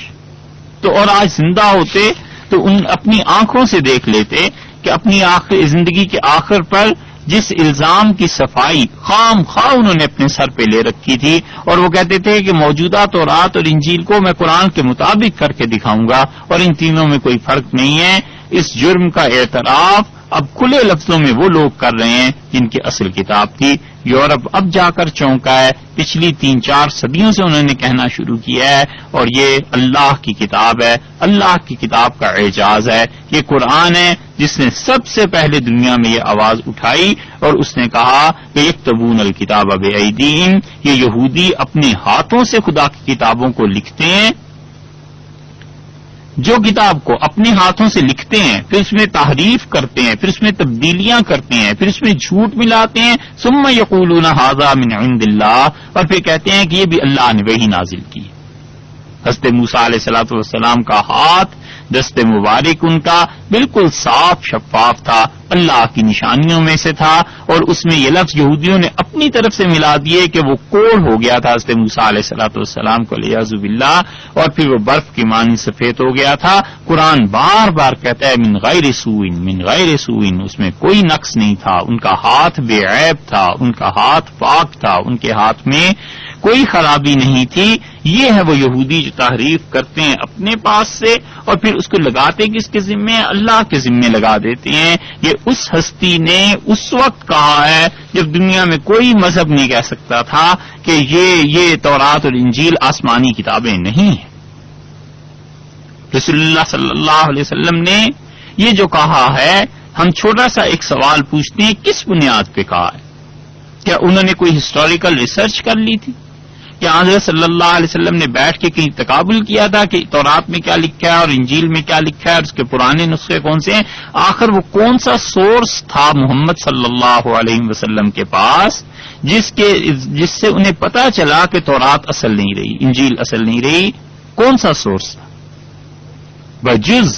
تو اور آج زندہ ہوتے تو ان اپنی آنکھوں سے دیکھ لیتے کہ اپنی زندگی کے آخر پر جس الزام کی صفائی خام خواہ انہوں نے اپنے سر پہ لے رکھی تھی، اور وہ کہتے تھے کہ موجودہ تورات اور انجیل کو میں قرآن کے مطابق کر کے دکھاؤں گا اور ان تینوں میں کوئی فرق نہیں ہے، اس جرم کا اعتراف اب کھلے لفظوں میں وہ لوگ کر رہے ہیں جن کی اصل کتاب تھی۔ یورپ اب جا کر چونکا ہے، پچھلی 3-4 صدیوں سے انہوں نے کہنا شروع کیا ہے، اور یہ اللہ کی کتاب ہے، اللہ کی کتاب کا اعجاز ہے، یہ قرآن ہے جس نے سب سے پہلے دنیا میں یہ آواز اٹھائی اور اس نے کہا کہ یکتبون الکتاب بایدیہم، یہ یہودی اپنے ہاتھوں سے خدا کی کتابوں کو لکھتے ہیں، جو کتاب کو اپنے ہاتھوں سے لکھتے ہیں، پھر اس میں تحریف کرتے ہیں، پھر اس میں تبدیلیاں کرتے ہیں، پھر اس میں جھوٹ ملاتے ہیں، ثم یقولون ھذا من عند اللہ، اور پھر کہتے ہیں کہ یہ بھی اللہ نے وحی نازل کی۔ حضرت موسیٰ علیہ الصلوۃ والسلام کا ہاتھ، دست مبارک ان کا بالکل صاف شفاف تھا، اللہ کی نشانیوں میں سے تھا، اور اس میں یہ لفظ یہودیوں نے اپنی طرف سے ملا دیے کہ وہ کوڑ ہو گیا تھا حضرت موسیٰ علیہ الصلوۃ والسلام کو والعیاذ باللہ، اور پھر وہ برف کی مانند سفید ہو گیا تھا۔ قرآن بار بار کہتا ہے من غیر سوء، من غیر سوء، اس میں کوئی نقص نہیں تھا، ان کا ہاتھ بے عیب تھا، ان کا ہاتھ پاک تھا، ان کے ہاتھ میں کوئی خرابی نہیں تھی۔ یہ ہے وہ یہودی جو تحریف کرتے ہیں اپنے پاس سے اور پھر اس کو لگاتے کس کے ذمے؟ اللہ کے ذمے لگا دیتے ہیں۔ یہ اس ہستی نے اس وقت کہا ہے جب دنیا میں کوئی مذہب نہیں کہہ سکتا تھا کہ یہ تورات اور انجیل آسمانی کتابیں نہیں ہیں۔ رسول اللہ صلی اللہ علیہ وسلم نے یہ جو کہا ہے، ہم چھوٹا سا ایک سوال پوچھتے ہیں، کس بنیاد پہ کہا ہے؟ کیا انہوں نے کوئی ہسٹوریکل ریسرچ کر لی تھی؟ کیا حضرت صلی اللہ علیہ وسلم نے بیٹھ کے کہیں تقابل کیا تھا کہ تورات میں کیا لکھا ہے اور انجیل میں کیا لکھا ہے اور اس کے پرانے نسخے کون سے ہیں؟ آخر وہ کون سا سورس تھا محمد صلی اللہ علیہ وسلم کے پاس جس سے انہیں پتا چلا کہ تورات اصل نہیں رہی، انجیل اصل نہیں رہی؟ کون سا سورس تھا؟ بجز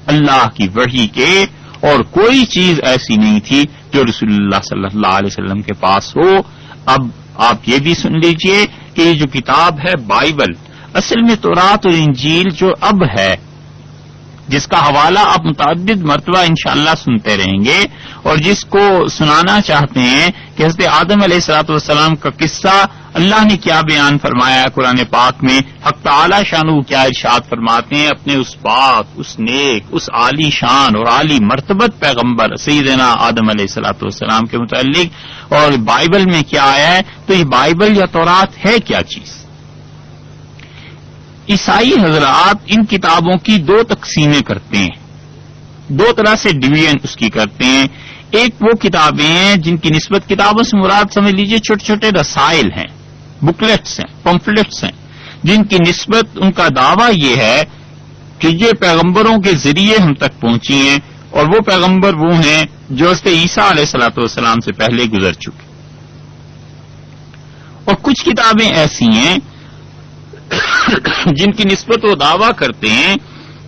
اللہ کی وحی کے اور کوئی چیز ایسی نہیں تھی جو رسول اللہ صلی اللہ علیہ وسلم کے پاس ہو۔ اب آپ یہ بھی سن لیجئے کہ یہ جو کتاب ہے بائبل، اصل میں تورات اور انجیل جو اب ہے، جس کا حوالہ آپ متعدد مرتبہ انشاءاللہ سنتے رہیں گے اور جس کو سنانا چاہتے ہیں کہ حضرت آدم علیہ الصلوۃ والسلام کا قصہ اللہ نے کیا بیان فرمایا قرآن پاک میں، حق تعالی شانہ کیا ارشاد فرماتے ہیں اپنے اس پاک، اس نیک، اس عالی شان اور عالی مرتبت پیغمبر سیدنا آدم علیہ الصلوۃ والسلام کے متعلق، اور بائبل میں کیا آیا ہے۔ تو یہ بائبل یا تورات ہے کیا چیز؟ عیسائی حضرات ان کتابوں کی 2 تقسیمیں کرتے ہیں، 2 طرح سے ڈویژن اس کی کرتے ہیں۔ ایک وہ کتابیں ہیں جن کی نسبت، کتابوں سے مراد سمجھ لیجئے چھوٹے چھوٹے رسائل ہیں، بکلیٹس ہیں، پمفلٹس ہیں، جن کی نسبت ان کا دعویٰ یہ ہے کہ یہ پیغمبروں کے ذریعے ہم تک پہنچی ہیں، اور وہ پیغمبر وہ ہیں جو حضرت عیسیٰ علیہ الصلوۃ والسلام سے پہلے گزر چکے۔ اور کچھ کتابیں ایسی ہیں جن کی نسبت وہ دعویٰ کرتے ہیں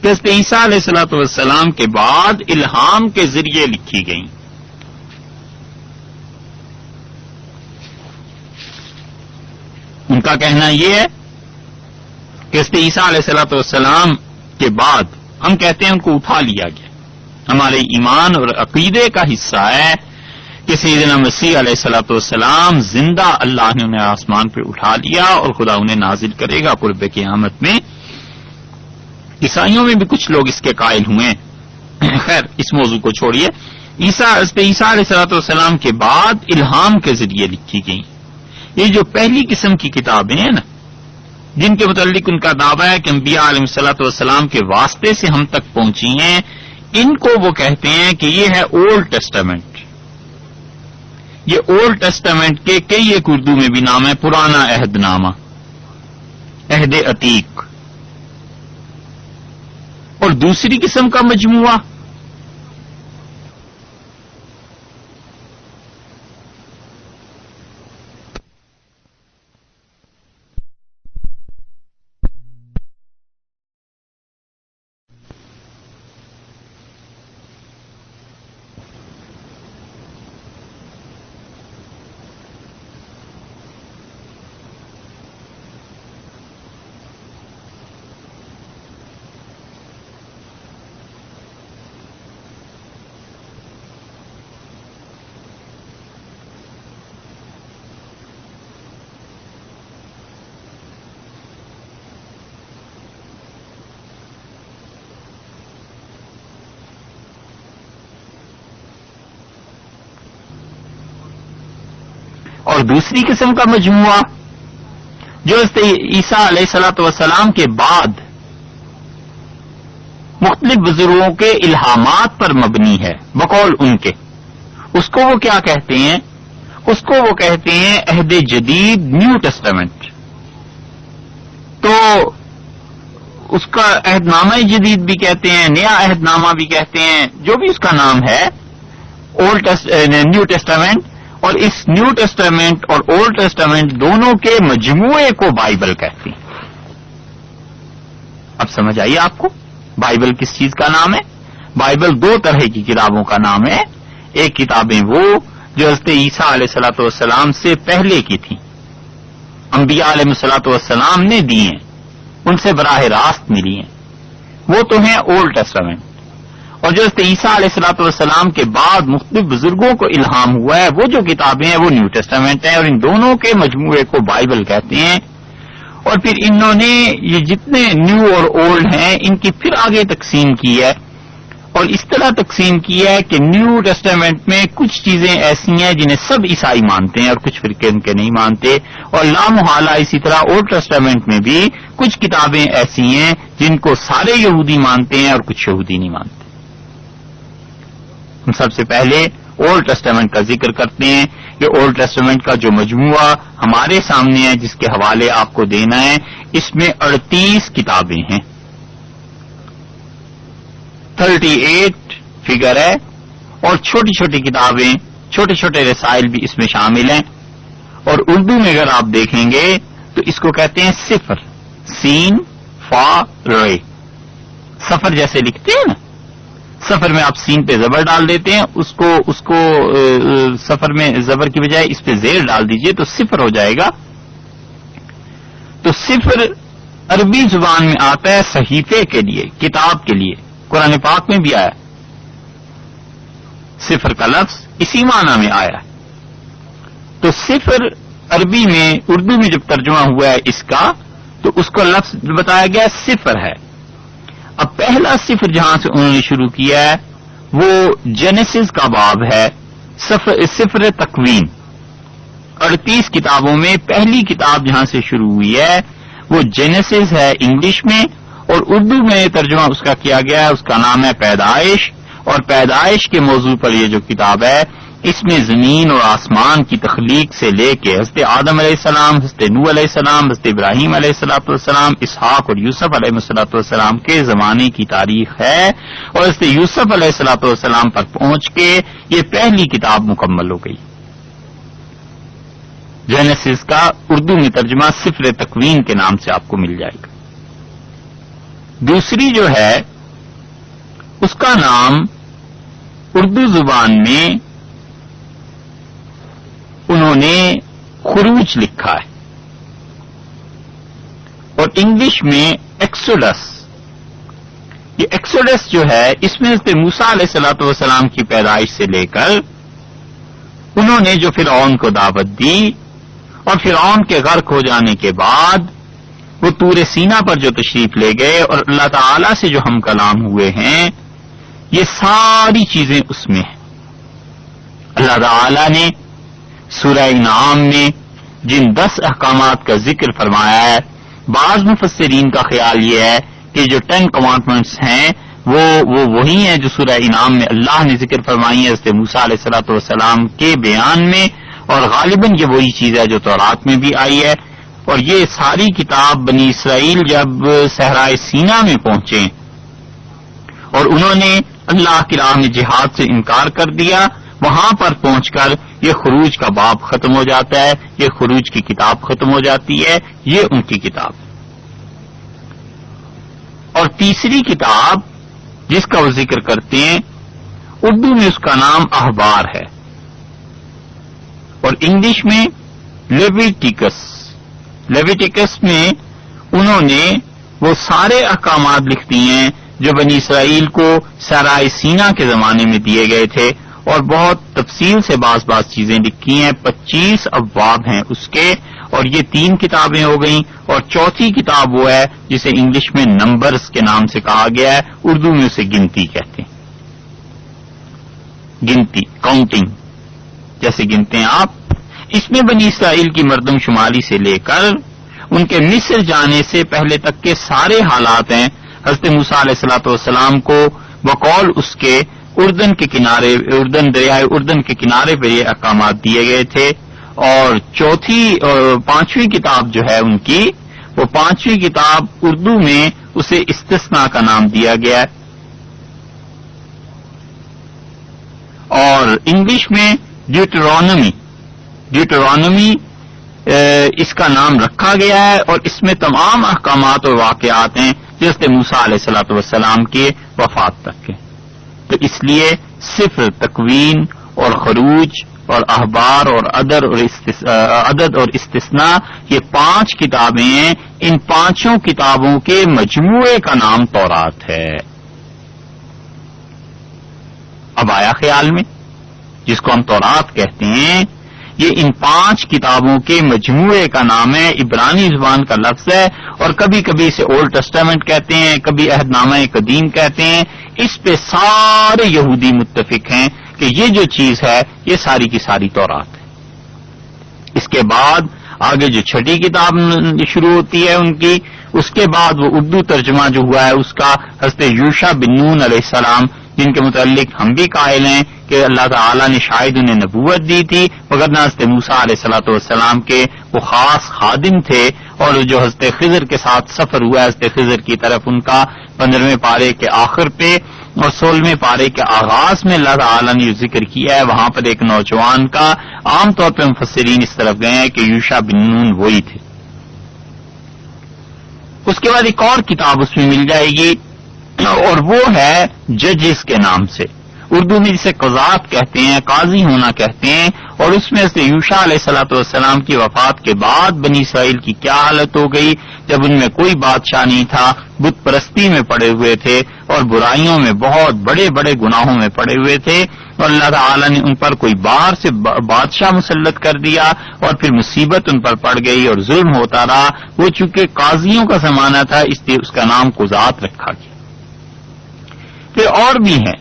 کہ حضرت عیسیٰ علیہ الصلوۃ والسلام کے بعد الہام کے ذریعے لکھی گئیں۔ ان کا کہنا یہ ہے کہ حضرت عیسیٰ علیہ الصلوۃ والسلام کے بعد ہم کہتے ہیں ان کو اٹھا لیا گیا، ہمارے ایمان اور عقیدے کا حصہ ہے کہ سیدنا مسیح علیہ الصلوۃ والسلام زندہ اللہ نے انہیں آسمان پہ اٹھا لیا اور خدا انہیں نازل کرے گا قرب قیامت میں. عیسائیوں میں بھی کچھ لوگ اس کے قائل ہوئے. خیر اس موضوع کو چھوڑیے. عیسیٰ علیہ الصلوۃ والسلام کے بعد الہام کے ذریعے لکھی گئی یہ جو پہلی قسم کی کتابیں ہیں نا، جن کے متعلق ان کا دعویٰ ہے کہ انبیاء علیہ الصلوۃ والسلام کے واسطے سے ہم تک پہنچی ہیں، ان کو وہ کہتے ہیں کہ یہ ہے اولڈ ٹیسٹامنٹ. یہ اولڈ ٹیسٹامنٹ کے کئی ایک اردو میں بھی نام ہے، پرانا عہد نامہ، عہد عتیق. اور دوسری قسم کا مجموعہ اور دوسری قسم کا مجموعہ جو عیسیٰ علیہ الصلوۃ والسلام کے بعد مختلف بزرگوں کے الہامات پر مبنی ہے بقول ان کے، اس کو وہ کیا کہتے ہیں؟ اس کو وہ کہتے ہیں عہد جدید، نیو ٹیسٹامنٹ. تو اس کا عہد نامہ جدید بھی کہتے ہیں، نیا عہد نامہ بھی کہتے ہیں، جو بھی اس کا نام ہے، نیو ٹیسٹامنٹ. اور اس نیو ٹیسٹامنٹ اور اولڈ ٹیسٹامنٹ دونوں کے مجموعے کو بائبل کہتے ہیں. اب سمجھ آئیے آپ کو بائبل کس چیز کا نام ہے؟ بائبل دو طرح کی کتابوں کا نام ہے. ایک کتابیں وہ جو حضرت عیسیٰ علیہ الصلوۃ والسلام سے پہلے کی تھیں، انبیاء علیہ الصلوۃ والسلام نے دی ہیں، ان سے براہ راست ملی ہیں، وہ تو ہیں اولڈ ٹیسٹامنٹ. اور جو حضرت عیسیٰ علیہ الصلوۃ والسلام کے بعد مختلف بزرگوں کو الہام ہوا ہے، وہ جو کتابیں ہیں وہ نیو ٹیسٹامنٹ ہیں، اور ان دونوں کے مجموعے کو بائبل کہتے ہیں. اور پھر انہوں نے یہ جتنے نیو اور اولڈ ہیں ان کی پھر آگے تقسیم کی ہے، اور اس طرح تقسیم کی ہے کہ نیو ٹیسٹامنٹ میں کچھ چیزیں ایسی ہیں جنہیں سب عیسائی مانتے ہیں اور کچھ فرقے ان کے نہیں مانتے، اور لامحالہ اسی طرح اولڈ ٹیسٹامنٹ میں بھی کچھ کتابیں ایسی ہیں جن کو سارے یہودی مانتے ہیں اور کچھ یہودی نہیں مانتے. ہم سب سے پہلے اولڈ ٹیسٹامنٹ کا ذکر کرتے ہیں. یہ اولڈ ٹیسٹامنٹ کا جو مجموعہ ہمارے سامنے ہے، جس کے حوالے آپ کو دینا ہے، اس میں 38 کتابیں ہیں. 38 فگر ہے، اور چھوٹی چھوٹی کتابیں، چھوٹے چھوٹے رسائل بھی اس میں شامل ہیں. اور اردو میں اگر آپ دیکھیں گے تو اس کو کہتے ہیں صفر، سین فا رے. سفر جیسے لکھتے ہیں نا، سفر میں آپ سین پہ زبر ڈال دیتے ہیں، اس کو سفر میں زبر کی بجائے اس پہ زیر ڈال دیجئے تو صفر ہو جائے گا. تو صفر عربی زبان میں آتا ہے صحیفے کے لیے، کتاب کے لیے. قرآن پاک میں بھی آیا، صفر کا لفظ اسی معنی میں آیا. تو صفر عربی میں، اردو میں جب ترجمہ ہوا ہے اس کا، تو اس کو لفظ بتایا گیا صفر ہے. اب پہلا صفر جہاں سے انہوں نے شروع کیا ہے وہ جینیسس کا باب ہے، صفر تکوین. 38 کتابوں میں پہلی کتاب جہاں سے شروع ہوئی ہے وہ جینیسس ہے انگلش میں، اور اردو میں ترجمہ اس کا کیا گیا ہے، اس کا نام ہے پیدائش. اور پیدائش کے موضوع پر یہ جو کتاب ہے، اس میں زمین اور آسمان کی تخلیق سے لے کے حضرت آدم علیہ السلام، حضرت نوح علیہ السلام، حضرت ابراہیم علیہ الصلوۃ والسلام، اسحاق اور یوسف علیہ الصلوۃ والسلام کے زمانے کی تاریخ ہے. اور حضرت یوسف علیہ الصلوۃ والسلام پر پہنچ کے یہ پہلی کتاب مکمل ہو گئی. جینیسس کا اردو میں ترجمہ صفر تکوین کے نام سے آپ کو مل جائے گا. دوسری جو ہے اس کا نام اردو زبان میں انہوں نے خروج لکھا ہے، اور انگلش میں ایکسوڈس. یہ ایکسوڈس جو ہے اس میں حضرت موسیٰ علیہ الصلوۃ والسلام کی پیدائش سے لے کر انہوں نے جو فرعون کو دعوت دی اور فرعون کے غرق ہو جانے کے بعد وہ طور سینا پر جو تشریف لے گئے اور اللہ تعالی سے جو ہم کلام ہوئے ہیں، یہ ساری چیزیں اس میں ہیں۔ اللہ تعالی نے سورہ انعام میں جن 10 احکامات کا ذکر فرمایا ہے، بعض مفسرین کا خیال یہ ہے کہ جو 10 کمانڈمنٹس ہیں وہ وہی ہیں جو سورہ انعام میں اللہ نے ذکر فرمائی ہے حضرت موسیٰ علیہ الصلوۃ والسلام کے بیان میں، اور غالباً یہ وہی چیز ہے جو تورات میں بھی آئی ہے۔ اور یہ ساری کتاب بنی اسرائیل جب صحرائے سینا میں پہنچے اور انہوں نے اللہ کی راہ میں جہاد سے انکار کر دیا، وہاں پر پہنچ کر یہ خروج کا باب ختم ہو جاتا ہے، یہ خروج کی کتاب ختم ہو جاتی ہے، یہ ان کی کتاب۔ اور تیسری کتاب جس کا وہ ذکر کرتے ہیں، اردو میں اس کا نام احبار ہے اور انگلش میں لیویٹیکس میں انہوں نے وہ سارے احکامات لکھ دیے ہیں جو بنی اسرائیل کو صحرائے سینا کے زمانے میں دیے گئے تھے، اور بہت تفصیل سے بعض چیزیں لکھی ہیں۔ 25 ابواب ہیں اس کے، اور یہ 3 کتابیں ہو گئیں، اور چوتھی کتاب وہ ہے جسے انگلش میں نمبرز کے نام سے کہا گیا ہے، اردو میں اسے گنتی کہتے ہیں۔ گنتی، کاؤنٹنگ جیسے گنتے ہیں آپ۔ اس میں بنی اسرائیل کی مردم شماری سے لے کر ان کے مصر جانے سے پہلے تک کے سارے حالات ہیں۔ حضرت موسیٰ علیہ الصلوۃ والسلام کو بقول اس کے اردن کے کنارے، دریائے اردن کے کنارے پہ یہ احکامات دیے گئے تھے۔ اور پانچویں کتاب جو ہے ان کی، وہ 5ویں کتاب اردو میں اسے استثناء کا نام دیا گیا ہے، اور انگلش میں ڈیوٹرانومی اس کا نام رکھا گیا ہے، اور اس میں تمام احکامات اور واقعات ہیں جیسے موسیٰ علیہ الصلوۃ والسلام کی وفات تک کے۔ تو اس لیے صفر، تکوین اور خروج اور احبار اور عدد اور استثناء، یہ 5 کتابیں ہیں۔ ان 5 کتابوں کے مجموعے کا نام تورات ہے۔ اب آیا خیال میں، جس کو ہم تورات کہتے ہیں، یہ ان 5 کتابوں کے مجموعے کا نام ہے، عبرانی زبان کا لفظ ہے، اور کبھی کبھی اسے اولڈ ٹیسٹامنٹ کہتے ہیں، کبھی عہد نامہ قدیم کہتے ہیں۔ اس پہ سارے یہودی متفق ہیں کہ یہ جو چیز ہے یہ ساری کی ساری تورات ہے۔ اس کے بعد آگے جو 6ٹھی کتاب شروع ہوتی ہے ان کی، اس کے بعد وہ اردو ترجمہ جو ہوا ہے اس کا حضرت یوشع بن نون علیہ السلام، جن کے متعلق ہم بھی قائل ہیں کہ اللہ تعالیٰ نے شاید انہیں نبوت دی تھی، مگر نہ حضرت موسیٰ علیہ الصلوۃ والسلام کے وہ خاص خادم تھے، اور جو حضرت خضر کے ساتھ سفر ہوا ہے حضرت خضر کی طرف، ان کا 15ویں پارے کے آخر پہ اور 16ویں پارے کے آغاز میں اللہ تعالیٰ نے جو ذکر کیا ہے، وہاں پر ایک نوجوان کا عام طور پہ مفسرین اس طرف گئے ہیں کہ یوشع بن نون وہی تھے۔ اس کے بعد ایک اور کتاب اس میں مل جائے گی، اور وہ ہے ججز کے نام سے، اردو میں جسے قضات کہتے ہیں، قاضی ہونا کہتے ہیں، اور اس میں سے یوشع علیہ الصلوۃ والسلام کی وفات کے بعد بنی اسرائیل کی کیا حالت ہو گئی، جب ان میں کوئی بادشاہ نہیں تھا، بت پرستی میں پڑے ہوئے تھے اور برائیوں میں بہت بڑے بڑے گناہوں میں پڑے ہوئے تھے، اور اللہ تعالیٰ نے ان پر کوئی باہر سے بادشاہ مسلط کر دیا، اور پھر مصیبت ان پر پڑ گئی اور ظلم ہوتا رہا۔ وہ چونکہ قاضیوں کا زمانہ تھا اس لیے اس کا نام قضات رکھا گیا۔ پھر اور بھی ہیں،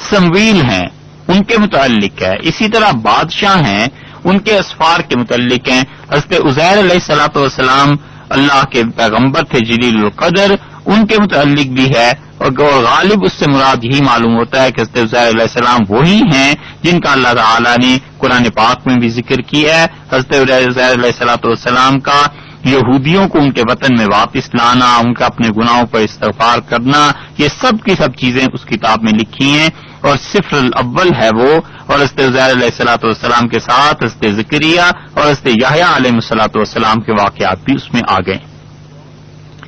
سمویل ہیں، ان کے متعلق ہے، اسی طرح بادشاہ ہیں، ان کے اسفار کے متعلق ہیں۔ حضرت عزیر علیہ الصلوۃ والسلام اللہ کے پیغمبر تھے جلیل القدر، ان کے متعلق بھی ہے، اور غالب اس سے مراد یہی معلوم ہوتا ہے کہ حضرت عزیر علیہ السلام وہی ہیں جن کا اللہ تعالیٰ نے قرآن پاک میں بھی ذکر کیا ہے۔ حضرت عزیر علیہ الصلوۃ والسلام کا یہودیوں کو ان کے وطن میں واپس لانا، ان کا اپنے گناہوں پر استغفار کرنا، یہ سب کی سب چیزیں اس کتاب میں لکھی ہیں، اور صفر الاول ہے وہ، اور حضرت عزیر علیہ الصلوۃ والسلام کے ساتھ حضرت زکریا اور حضرت یحییٰ علیہ الصلوۃ والسلام کے واقعات بھی اس میں آ گئے۔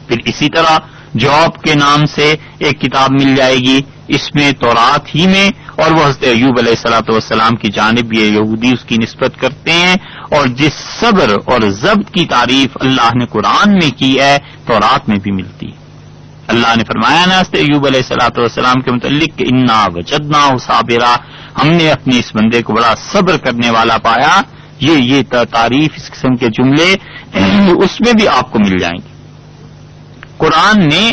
پھر اسی طرح جواب کے نام سے ایک کتاب مل جائے گی، اس میں تورات ہی میں، اور وہ حضرت ایوب علیہ الصلوۃ والسلام کی جانب یہ یہودی اس کی نسبت کرتے ہیں، اور جس صبر اور ضبط کی تعریف اللہ نے قرآن میں کی ہے تورات میں بھی ملتی ہے۔ اللہ نے فرمایا نا ایوب علیہ الصلوۃ والسلام کے متعلق کہ انا وجدناہ صابرا، ہم نے اپنے اس بندے کو بڑا صبر کرنے والا پایا. یہ تعریف اس قسم کے جملے اس میں بھی آپ کو مل جائیں گے. قرآن نے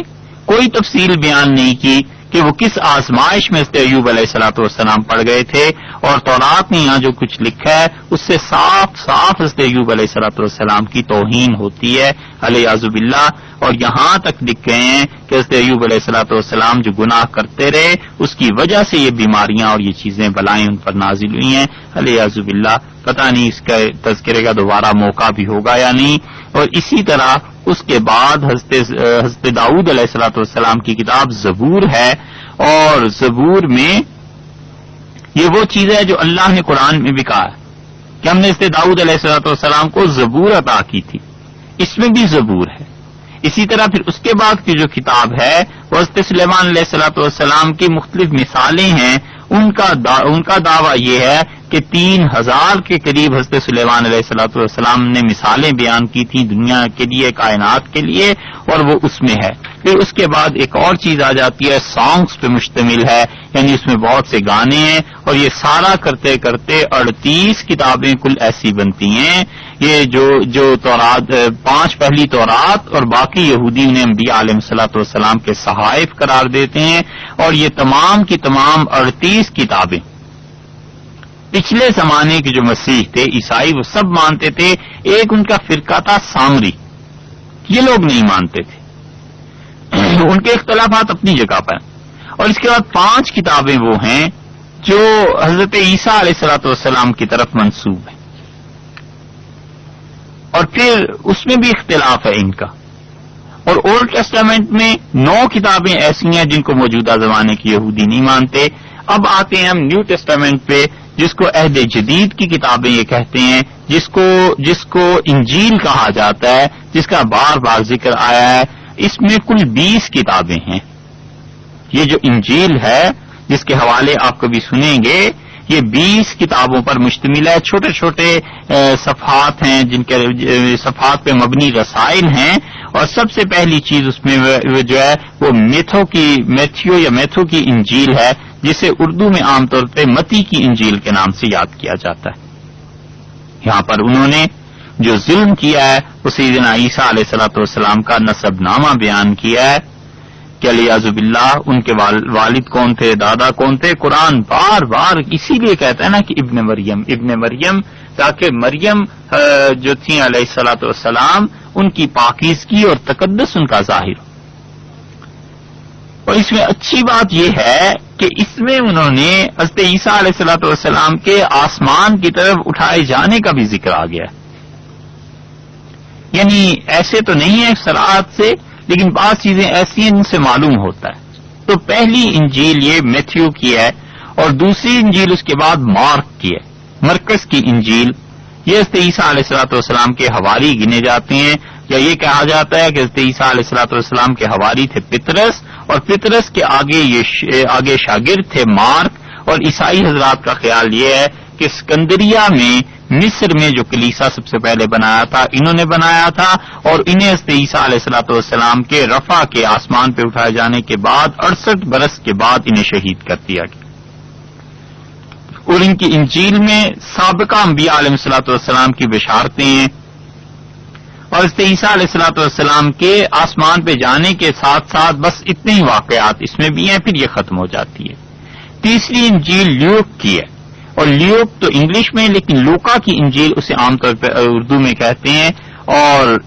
کوئی تفصیل بیان نہیں کی کہ وہ کس آزمائش میں حضرت ایوب علیہ الصلوۃ والسلام پڑ گئے تھے، اور تورات نے یہاں جو کچھ لکھا ہے اس سے صاف صاف حضرت ایوب علیہ الصلوۃ والسلام کی توہین ہوتی ہے علیہ باللہ. اور یہاں تک لکھ گئے ہیں کہ حضرت ایوب علیہ الصلوۃ والسلام جو گناہ کرتے رہے اس کی وجہ سے یہ بیماریاں اور یہ چیزیں بلائیں ان پر نازل ہوئی ہیں علیہ باللہ. پتہ نہیں اس کا تذکرے کا دوبارہ موقع بھی ہوگا یا نہیں. اور اسی طرح اس کے بعد حضرت داؤد علیہ الصلوۃ والسلام کی کتاب زبور ہے، اور زبور میں یہ وہ چیز ہے جو اللہ نے قرآن میں بھی کہا ہے کہ ہم نے حضرت داؤد علیہ الصلوۃ والسلام کو زبور عطا کی تھی، اس میں بھی زبور ہے. اسی طرح پھر اس کے بعد کی جو کتاب ہے وہ حضرت سلیمان علیہ الصلوۃ والسلام کی مختلف مثالیں ہیں. ان کا دعویٰ یہ ہے کہ 3000 کے قریب حضرت سلیمان علیہ الصلوۃ والسلام نے مثالیں بیان کی تھیں دنیا کے لیے، کائنات کے لیے، اور وہ اس میں ہے. پھر اس کے بعد ایک اور چیز آ جاتی ہے، سانگس پہ مشتمل ہے، یعنی اس میں بہت سے گانے ہیں، اور یہ سارا کرتے کرتے 38 کتابیں کل ایسی بنتی ہیں. یہ جو تورات 5 پہلی تورات اور باقی یہودی انہیں انبیاء علیہ الصلوۃ والسلام کے صحائف قرار دیتے ہیں. اور یہ تمام کی تمام 38 کتابیں پچھلے زمانے کے جو مسیح تھے، عیسائی، وہ سب مانتے تھے. ایک ان کا فرقہ تھا سامری، یہ لوگ نہیں مانتے تھے. ان کے اختلافات اپنی جگہ پر. اور اس کے بعد 5 کتابیں وہ ہیں جو حضرت عیسیٰ علیہ الصلوۃ والسلام کی طرف منسوب ہیں، اور پھر اس میں بھی اختلاف ہے ان کا. اور اولڈ ٹیسٹامنٹ میں 9 کتابیں ایسی ہیں جن کو موجودہ زمانے کے یہودی نہیں مانتے. اب آتے ہیں ہم نیو ٹیسٹامنٹ پہ، جس کو عہد جدید کی کتابیں یہ کہتے ہیں، جس کو انجیل کہا جاتا ہے، جس کا بار بار ذکر آیا ہے. اس میں کل 20 کتابیں ہیں. یہ جو انجیل ہے جس کے حوالے آپ کبھی سنیں گے، یہ 20 کتابوں پر مشتمل ہے. چھوٹے چھوٹے صفحات ہیں، جن کے صفحات پہ مبنی رسائل ہیں. اور سب سے پہلی چیز اس میں جو ہے وہ میتھو کی انجیل ہے، جسے اردو میں عام طور پہ متی کی انجیل کے نام سے یاد کیا جاتا ہے. یہاں پر انہوں نے جو ظلم کیا ہے وہ سیدنا عیسیٰ علیہ الصلوۃ والسلام کا نسب نامہ بیان کیا ہے کہ علیہ باللہ ان کے والد کون تھے، دادا کون تھے. قرآن بار بار اسی لیے کہتا ہے نا کہ ابن مریم، تاکہ مریم جو تھیں علیہ الصلوۃ والسلام ان کی پاکیزگی اور تقدس ان کا ظاہر. اور اس میں اچھی بات یہ ہے کہ اس میں انہوں نے حضرت عیسیٰ علیہ الصلوۃ والسلام کے آسمان کی طرف اٹھائے جانے کا بھی ذکر آ گیا ہے. یعنی ایسے تو نہیں ہے صراحت سے، لیکن بعض چیزیں ایسی ہیں جن سے معلوم ہوتا ہے. تو پہلی انجیل یہ میتھیو کی ہے، اور دوسری انجیل اس کے بعد مارک کی ہے، مرکز کی انجیل. یہ حضرت عیسیٰ علیہ الصلوۃ والسلام کے حواری گنے جاتے ہیں، یا یہ کہا جاتا ہے کہ حضرت عیسیٰ علیہ الصلوۃ والسلام کے حواری تھے پطرس، اور پطرس کے آگے شاگرد تھے مارک. اور عیسائی حضرات کا خیال یہ ہے کہ اسکندریہ میں، مصر میں جو کلیسا سب سے پہلے بنایا تھا انہوں نے بنایا تھا، اور انہیں حضرت عیسیٰ علیہ الصلوۃ والسلام کے رفع کے آسمان پہ اٹھائے جانے کے بعد 68 برس کے بعد انہیں شہید کر دیا گیا. اور ان کی انجیل میں سابقہ انبیاء علیہ الصلوۃ والسلام کی بشارتیں ہیں، اور حضرت عیسیٰ علیہ الصلوۃ والسلام کے آسمان پہ جانے کے ساتھ ساتھ بس اتنے ہی واقعات اس میں بھی ہیں، پھر یہ ختم ہو جاتی ہے. تیسری انجیل لیوک کی ہے، اور لیوک تو انگلش میں، لیکن لوکا کی انجیل اسے عام طور پہ اردو میں کہتے ہیں. اور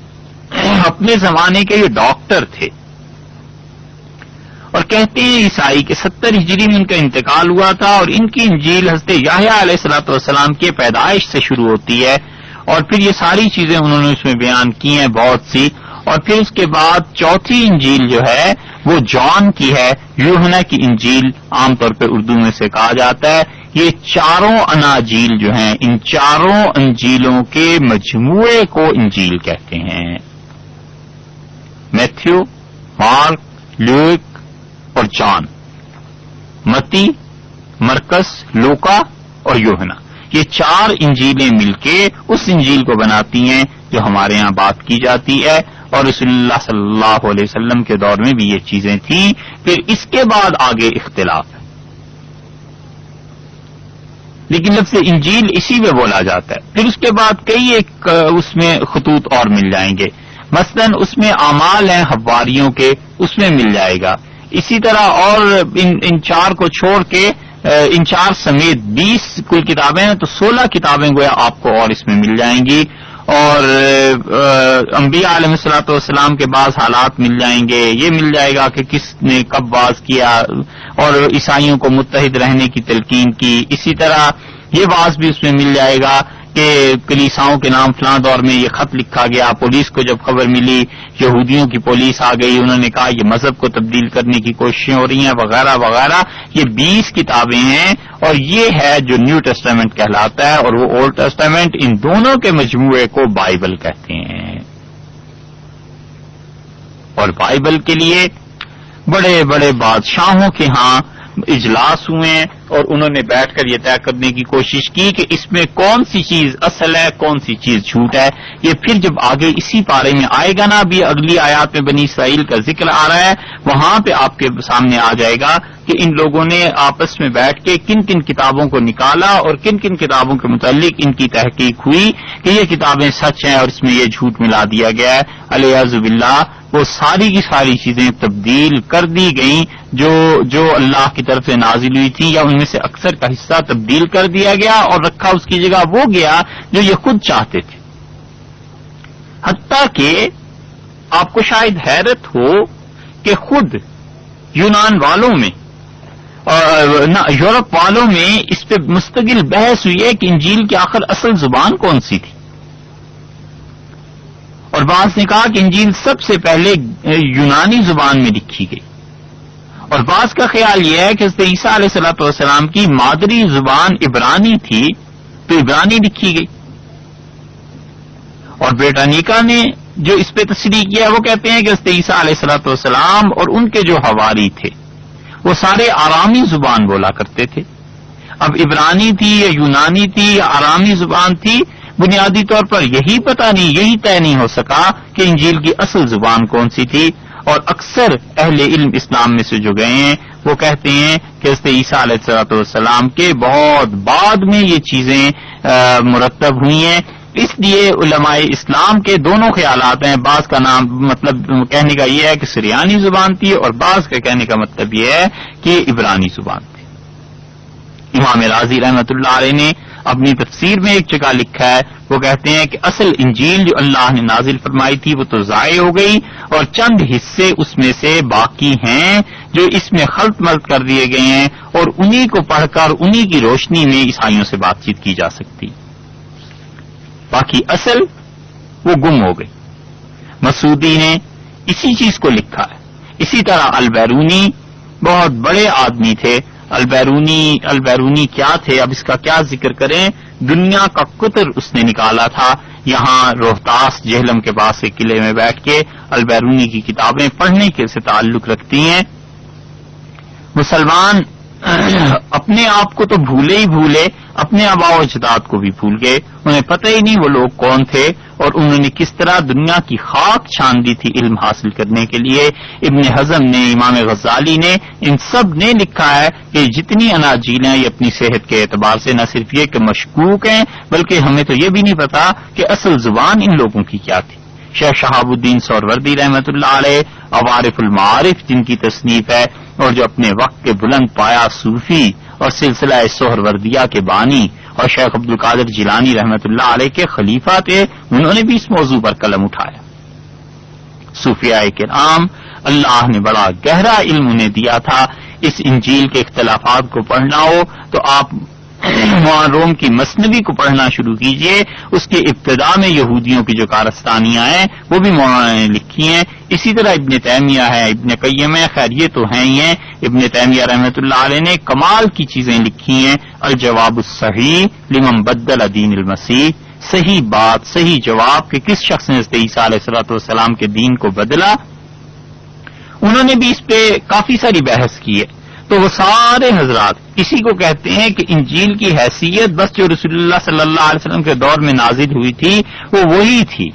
اپنے زمانے کے یہ ڈاکٹر تھے، اور کہتے ہیں عیسائی کہ 70 ہجری میں ان کا انتقال ہوا تھا، اور ان کی انجیل حضرت یحییٰ علیہ الصلوۃ والسلام کے پیدائش سے شروع ہوتی ہے. اور پھر یہ ساری چیزیں انہوں نے اس میں بیان کی ہیں بہت سی. اور پھر اس کے بعد چوتھی انجیل جو ہے وہ جان کی ہے، یوحنا کی انجیل عام طور پہ اردو میں سے کہا جاتا ہے. یہ چاروں اناجیل جو ہیں، ان چاروں انجیلوں کے مجموعے کو انجیل کہتے ہیں. میتھیو، مارک، لیوک اور جان، متی، مرکز، لوکا اور یوحنا، یہ 4 انجیلیں مل کے اس انجیل کو بناتی ہیں جو ہمارے ہاں بات کی جاتی ہے. اور رسول اللہ صلی اللہ علیہ وسلم کے دور میں بھی یہ چیزیں تھیں. پھر اس کے بعد آگے اختلاف ہے، لیکن لفظ انجیل اسی میں بولا جاتا ہے. پھر اس کے بعد کئی ایک اس میں خطوط اور مل جائیں گے، مثلا اس میں اعمال ہیں حواریوں کے، اس میں مل جائے گا. اسی طرح اور ان چار کو چھوڑ کے ان چار سمیت 20 کل کتابیں ہیں، تو 16 کتابیں گویا آپ کو اور اس میں مل جائیں گی. اور انبیاء علیہ الصلوۃ والسلام کے بعض حالات مل جائیں گے، یہ مل جائے گا کہ کس نے کب باز کیا اور عیسائیوں کو متحد رہنے کی تلقین کی. اسی طرح یہ باز بھی اس میں مل جائے گا کہ کلیساؤں کے نام فلاں دور میں یہ خط لکھا گیا. پولیس کو جب خبر ملی، یہودیوں کی پولیس آ گئی، انہوں نے کہا یہ مذہب کو تبدیل کرنے کی کوششیں ہو رہی ہیں وغیرہ وغیرہ. یہ 20 کتابیں ہیں، اور یہ ہے جو نیو ٹیسٹامنٹ کہلاتا ہے، اور وہ اولڈ ٹیسٹامنٹ. ان دونوں کے مجموعے کو بائبل کہتے ہیں. اور بائبل کے لیے بڑے بڑے بادشاہوں کے ہاں اجلاس ہوئے اور انہوں نے بیٹھ کر یہ طے کرنے کی کوشش کی کہ اس میں کون سی چیز اصل ہے، کون سی چیز جھوٹ ہے. یہ پھر جب آگے اسی پارے میں آئے گا نا، بھی اگلی آیات میں بنی اسرائیل کا ذکر آ رہا ہے، وہاں پہ آپ کے سامنے آ جائے گا کہ ان لوگوں نے آپس میں بیٹھ کے کن کن کتابوں کو نکالا اور کن کن کتابوں کے متعلق ان کی تحقیق ہوئی کہ یہ کتابیں سچ ہیں اور اس میں یہ جھوٹ ملا دیا گیا ہے. الیاذ باللہ، وہ ساری کی ساری چیزیں تبدیل کر دی گئیں جو اللہ کی طرف سے نازل ہوئی تھی، یا ان میں سے اکثر کا حصہ تبدیل کر دیا گیا اور رکھا اس کی جگہ وہ گیا جو یہ خود چاہتے تھے. حتیٰ کہ آپ کو شاید حیرت ہو کہ خود یونان والوں میں یورپ والوں میں اس پہ مستقل بحث ہوئی ہے کہ انجیل کی آخر اصل زبان کون سی تھی. اور بعض نے کہا کہ انجیل سب سے پہلے یونانی زبان میں لکھی گئی، اور بعض کا خیال یہ ہے کہ حضرت عیسیٰ علیہ الصلوۃ والسلام کی مادری زبان عبرانی تھی تو عبرانی لکھی گئی. اور بریٹانیکا نے جو اس پہ تصریح کیا وہ کہتے ہیں کہ حضرت عیسیٰ علیہ الصلوۃ والسلام اور ان کے جو حواری تھے وہ سارے آرامی زبان بولا کرتے تھے. اب عبرانی تھی یا یونانی تھی یا آرامی زبان تھی، بنیادی طور پر یہی پتہ نہیں، یہی طے نہیں ہو سکا کہ انجیل کی اصل زبان کون سی تھی. اور اکثر اہل علم اسلام میں سے جو گئے ہیں وہ کہتے ہیں کہ حضرت عیسیٰ علیہ السلام کے بہت بعد میں یہ چیزیں مرتب ہوئی ہیں. اس لیے علماء اسلام کے دونوں خیالات ہیں. بعض کا نام مطلب کہنے کا یہ ہے کہ سریانی زبان تھی، اور بعض کا کہنے کا مطلب یہ ہے کہ عبرانی زبان تھی. امام راضی رحمۃ اللہ علیہ نے اپنی تفسیر میں ایک جگہ لکھا ہے، وہ کہتے ہیں کہ اصل انجیل جو اللہ نے نازل فرمائی تھی وہ تو ضائع ہو گئی، اور چند حصے اس میں سے باقی ہیں جو اس میں خلط ملط کر دیے گئے ہیں، اور انہی کو پڑھ کر انہی کی روشنی میں عیسائیوں سے بات چیت کی جا سکتی. باقی اصل وہ گم ہو گئی. مسعودی نے اسی چیز کو لکھا ہے. اسی طرح البیرونی بہت بڑے آدمی تھے. البیرونی کیا تھے، اب اس کا کیا ذکر کریں. دنیا کا قطر اس نے نکالا تھا. یہاں روہتاس جہلم کے پاس ایک قلعے میں بیٹھ کے البیرونی کی کتابیں پڑھنے کے سے تعلق رکھتی ہیں. مسلمان اپنے آپ کو تو بھولے ہی بھولے، اپنے آباء و اجداد کو بھی بھول گئے. انہیں پتہ ہی نہیں وہ لوگ کون تھے اور انہوں نے کس طرح دنیا کی خاک چھان دی تھی علم حاصل کرنے کے لیے. ابن حزم نے، امام غزالی نے، ان سب نے لکھا ہے کہ جتنی اناجیل ہیں یہ اپنی صحت کے اعتبار سے نہ صرف یہ کہ مشکوک ہیں، بلکہ ہمیں تو یہ بھی نہیں پتا کہ اصل زبان ان لوگوں کی کیا تھی. شیخ شہاب الدین سہروردی رحمۃ اللہ علیہ عوارف المعارف جن کی تصنیف ہے، اور جو اپنے وقت کے بلند پایا صوفی اور سلسلہ سہروردیہ کے بانی اور شیخ عبد القادر جیلانی رحمۃ اللہ علیہ کے خلیفہ تھے، انہوں نے بھی اس موضوع پر قلم اٹھایا. صوفیاء کرام اللہ نے بڑا گہرا علم انہیں دیا تھا. اس انجیل کے اختلافات کو پڑھنا ہو تو آپ مولانا روم کی مثنوی کو پڑھنا شروع کیجئے. اس کے ابتدا میں یہودیوں کی جو کارستانیاں ہیں وہ بھی مولانا نے لکھی ہیں. اسی طرح ابن تیمیہ ہے، ابن قیم ہے، خیر یہ تو ہیں ہی ہیں. ابن تیمیہ رحمۃ اللہ علیہ نے کمال کی چیزیں لکھی ہیں. الجواب الصحیح لمن بدل دین المسیح، صحیح بات، صحیح جواب کہ کس شخص نے حضرت عیسیٰ علیہ السلام کے دین کو بدلا. انہوں نے بھی اس پہ کافی ساری بحث کی ہے. تو وہ سارے حضرات اسی کو کہتے ہیں کہ انجیل کی حیثیت بس جو رسول اللہ صلی اللہ علیہ وسلم کے دور میں نازل ہوئی تھی وہ وہی تھی.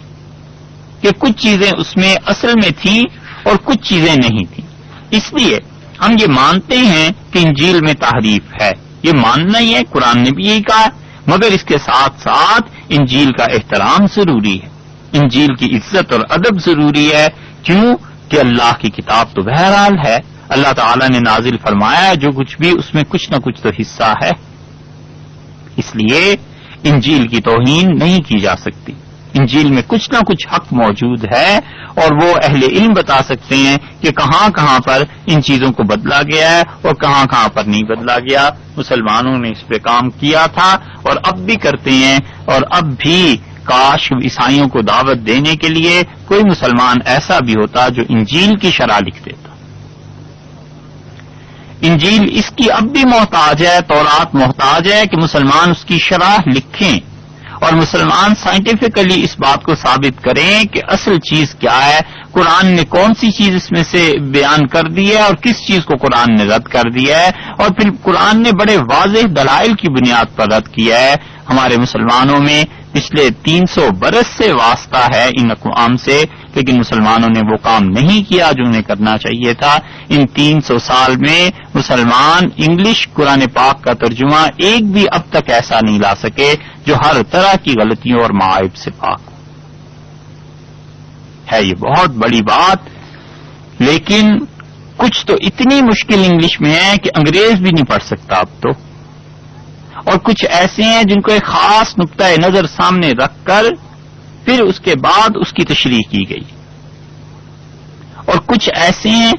کہ کچھ چیزیں اس میں اصل میں تھیں اور کچھ چیزیں نہیں تھیں. اس لیے ہم یہ مانتے ہیں کہ انجیل میں تحریف ہے، یہ ماننا ہی ہے، قرآن نے بھی یہی کہا، مگر اس کے ساتھ ساتھ انجیل کا احترام ضروری ہے، انجیل کی عزت اور ادب ضروری ہے. کیوں کہ اللہ کی کتاب تو بہرحال ہے، اللہ تعالی نے نازل فرمایا ہے، جو کچھ بھی اس میں کچھ نہ کچھ تو حصہ ہے. اس لیے انجیل کی توہین نہیں کی جا سکتی. انجیل میں کچھ نہ کچھ حق موجود ہے اور وہ اہل علم بتا سکتے ہیں کہ کہاں کہاں پر ان چیزوں کو بدلا گیا ہے اور کہاں کہاں پر نہیں بدلا گیا. مسلمانوں نے اس پہ کام کیا تھا اور اب بھی کرتے ہیں، اور اب بھی کاش عیسائیوں کو دعوت دینے کے لیے کوئی مسلمان ایسا بھی ہوتا جو انجیل کی شرح لکھ دیتا. انجیل اس کی اب بھی محتاج ہے، تورات محتاج ہے کہ مسلمان اس کی شرح لکھیں اور مسلمان سائنٹیفکلی اس بات کو ثابت کریں کہ اصل چیز کیا ہے، قرآن نے کون سی چیز اس میں سے بیان کر دی ہے اور کس چیز کو قرآن نے رد کر دیا ہے، اور پھر قرآن نے بڑے واضح دلائل کی بنیاد پر رد کیا ہے. ہمارے مسلمانوں میں پچھلے 300 برس سے واسطہ ہے ان اقوام سے، لیکن مسلمانوں نے وہ کام نہیں کیا جو انہیں کرنا چاہیے تھا. ان 300 سال میں مسلمان انگلش قرآن پاک کا ترجمہ ایک بھی اب تک ایسا نہیں لا سکے جو ہر طرح کی غلطیوں اور معائب سے پاک ہے. یہ بہت بڑی بات، لیکن کچھ تو اتنی مشکل انگلش میں ہے کہ انگریز بھی نہیں پڑھ سکتا اب تو، اور کچھ ایسے ہیں جن کو ایک خاص نقطۂ نظر سامنے رکھ کر پھر اس کے بعد اس کی تشریح کی گئی، اور کچھ ایسے ہیں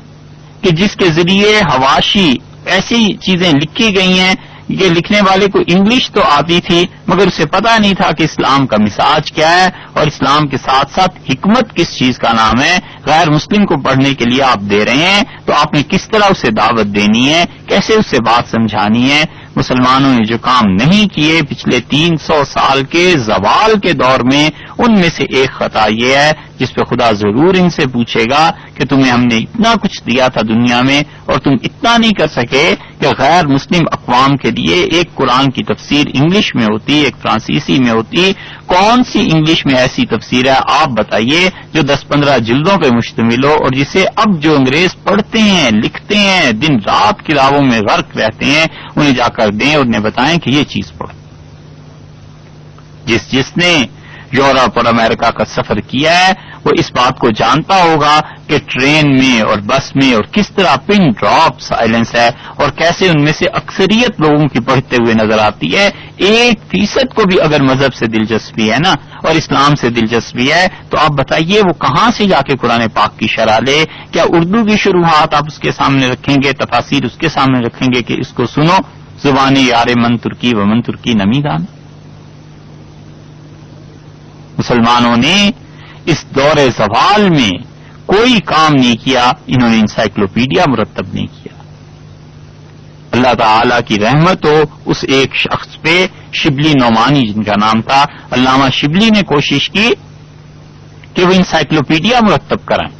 کہ جس کے ذریعے حواشی ایسی چیزیں لکھی گئی ہیں کہ لکھنے والے کو انگلش تو آتی تھی مگر اسے پتہ نہیں تھا کہ اسلام کا مزاج کیا ہے اور اسلام کے ساتھ ساتھ حکمت کس چیز کا نام ہے. غیر مسلم کو پڑھنے کے لیے آپ دے رہے ہیں تو آپ نے کس طرح اسے دعوت دینی ہے، کیسے اسے بات سمجھانی ہے. مسلمانوں نے جو کام نہیں کیے پچھلے 300 سال کے زوال کے دور میں، ان میں سے ایک خطا یہ ہے جس پہ خدا ضرور ان سے پوچھے گا کہ تمہیں ہم نے اتنا کچھ دیا تھا دنیا میں اور تم اتنا نہیں کر سکے کہ غیر مسلم اقوام کے لیے ایک قرآن کی تفسیر انگلش میں ہوتی، ایک فرانسیسی میں ہوتی. کون سی انگلش میں ایسی تفسیر ہے آپ بتائیے جو 10-15 جلدوں پہ مشتمل ہو اور جسے اب جو انگریز پڑھتے ہیں، لکھتے ہیں، دن رات کتابوں میں غرق رہتے ہیں، انہیں جا کر دیں اور انہیں بتائیں کہ یہ چیز پڑھو. جس نے یورپ اور امریکہ کا سفر کیا ہے وہ اس بات کو جانتا ہوگا کہ ٹرین میں اور بس میں اور کس طرح پن ڈراپ سائلنس ہے اور کیسے ان میں سے اکثریت لوگوں کی پڑھتے ہوئے نظر آتی ہے. 1% کو بھی اگر مذہب سے دلچسپی ہے نا اور اسلام سے دلچسپی ہے تو آپ بتائیے وہ کہاں سے جا کے قرآن پاک کی شرح لے. کیا اردو کی شروحات آپ اس کے سامنے رکھیں گے، تفاسیر اس کے سامنے رکھیں گے کہ اس کو سنو زبان یار من ترکی و من ترکی نمی دان. مسلمانوں نے اس دور زوال میں کوئی کام نہیں کیا، انہوں نے انسائکلوپیڈیا مرتب نہیں کیا. اللہ تعالی کی رحمت ہو اس ایک شخص پہ، شبلی نعمانی جن کا نام تھا، علامہ شبلی نے کوشش کی کہ وہ انسائکلوپیڈیا مرتب کرائیں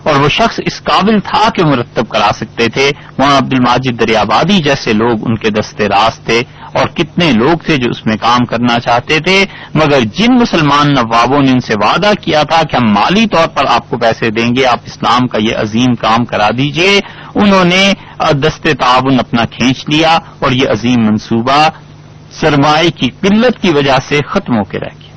اور وہ شخص اس قابل تھا کہ مرتب کرا سکتے تھے. مولانا عبد الماجد دریابادی جیسے لوگ ان کے دستے راز تھے اور کتنے لوگ تھے جو اس میں کام کرنا چاہتے تھے، مگر جن مسلمان نوابوں نے ان سے وعدہ کیا تھا کہ ہم مالی طور پر آپ کو پیسے دیں گے، آپ اسلام کا یہ عظیم کام کرا دیجئے، انہوں نے دستے تعاون اپنا کھینچ لیا اور یہ عظیم منصوبہ سرمایہ کی قلت کی وجہ سے ختم ہو کے رہ گیا.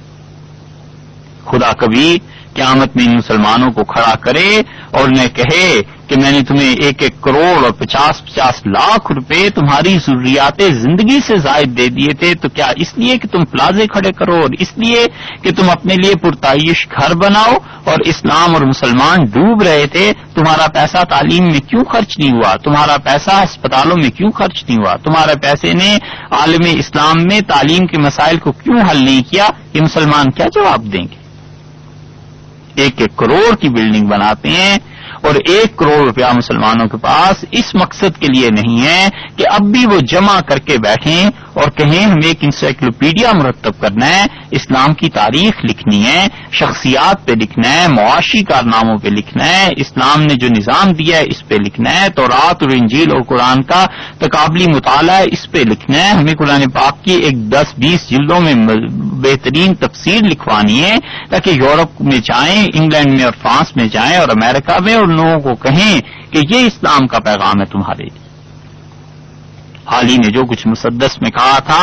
خدا کبھی قیامت میں ان مسلمانوں کو کھڑا کرے اور انہیں کہے کہ میں نے تمہیں 1-1 کروڑ اور 50-50 لاکھ روپے تمہاری ضروریات زندگی سے زائد دے دیے تھے، تو کیا اس لیے کہ تم پلازے کھڑے کرو اور اس لیے کہ تم اپنے لیے پرتعیش گھر بناؤ اور اسلام اور مسلمان ڈوب رہے تھے، تمہارا پیسہ تعلیم میں کیوں خرچ نہیں ہوا، تمہارا پیسہ اسپتالوں میں کیوں خرچ نہیں ہوا، تمہارے پیسے نے عالم اسلام میں تعلیم کے مسائل کو کیوں حل نہیں کیا؟ یہ مسلمان کیا جواب دیں گے؟ 1-1 کروڑ کی بلڈنگ بناتے ہیں اور 1 کروڑ روپیہ مسلمانوں کے پاس اس مقصد کے لیے نہیں ہے کہ اب بھی وہ جمع کر کے بیٹھیں اور کہیں ہمیں ایک انسائکلوپیڈیا مرتب کرنا ہے، اسلام کی تاریخ لکھنی ہے، شخصیات پہ لکھنا ہے، معاشی کارناموں پہ لکھنا ہے، اسلام نے جو نظام دیا ہے اس پہ لکھنا ہے، تورات اور انجیل اور قرآن کا تقابلی مطالعہ ہے اس پہ لکھنا ہے، ہمیں قرآن پاک کی ایک 10-20 جلدوں میں بہترین تفسیر لکھوانی ہے تاکہ یورپ میں جائیں، انگلینڈ میں اور فرانس میں جائیں اور امریکہ میں، اور لوگوں کو کہیں کہ یہ اسلام کا پیغام ہے تمہارے لیے۔ حالی نے جو کچھ مسدس میں کہا تھا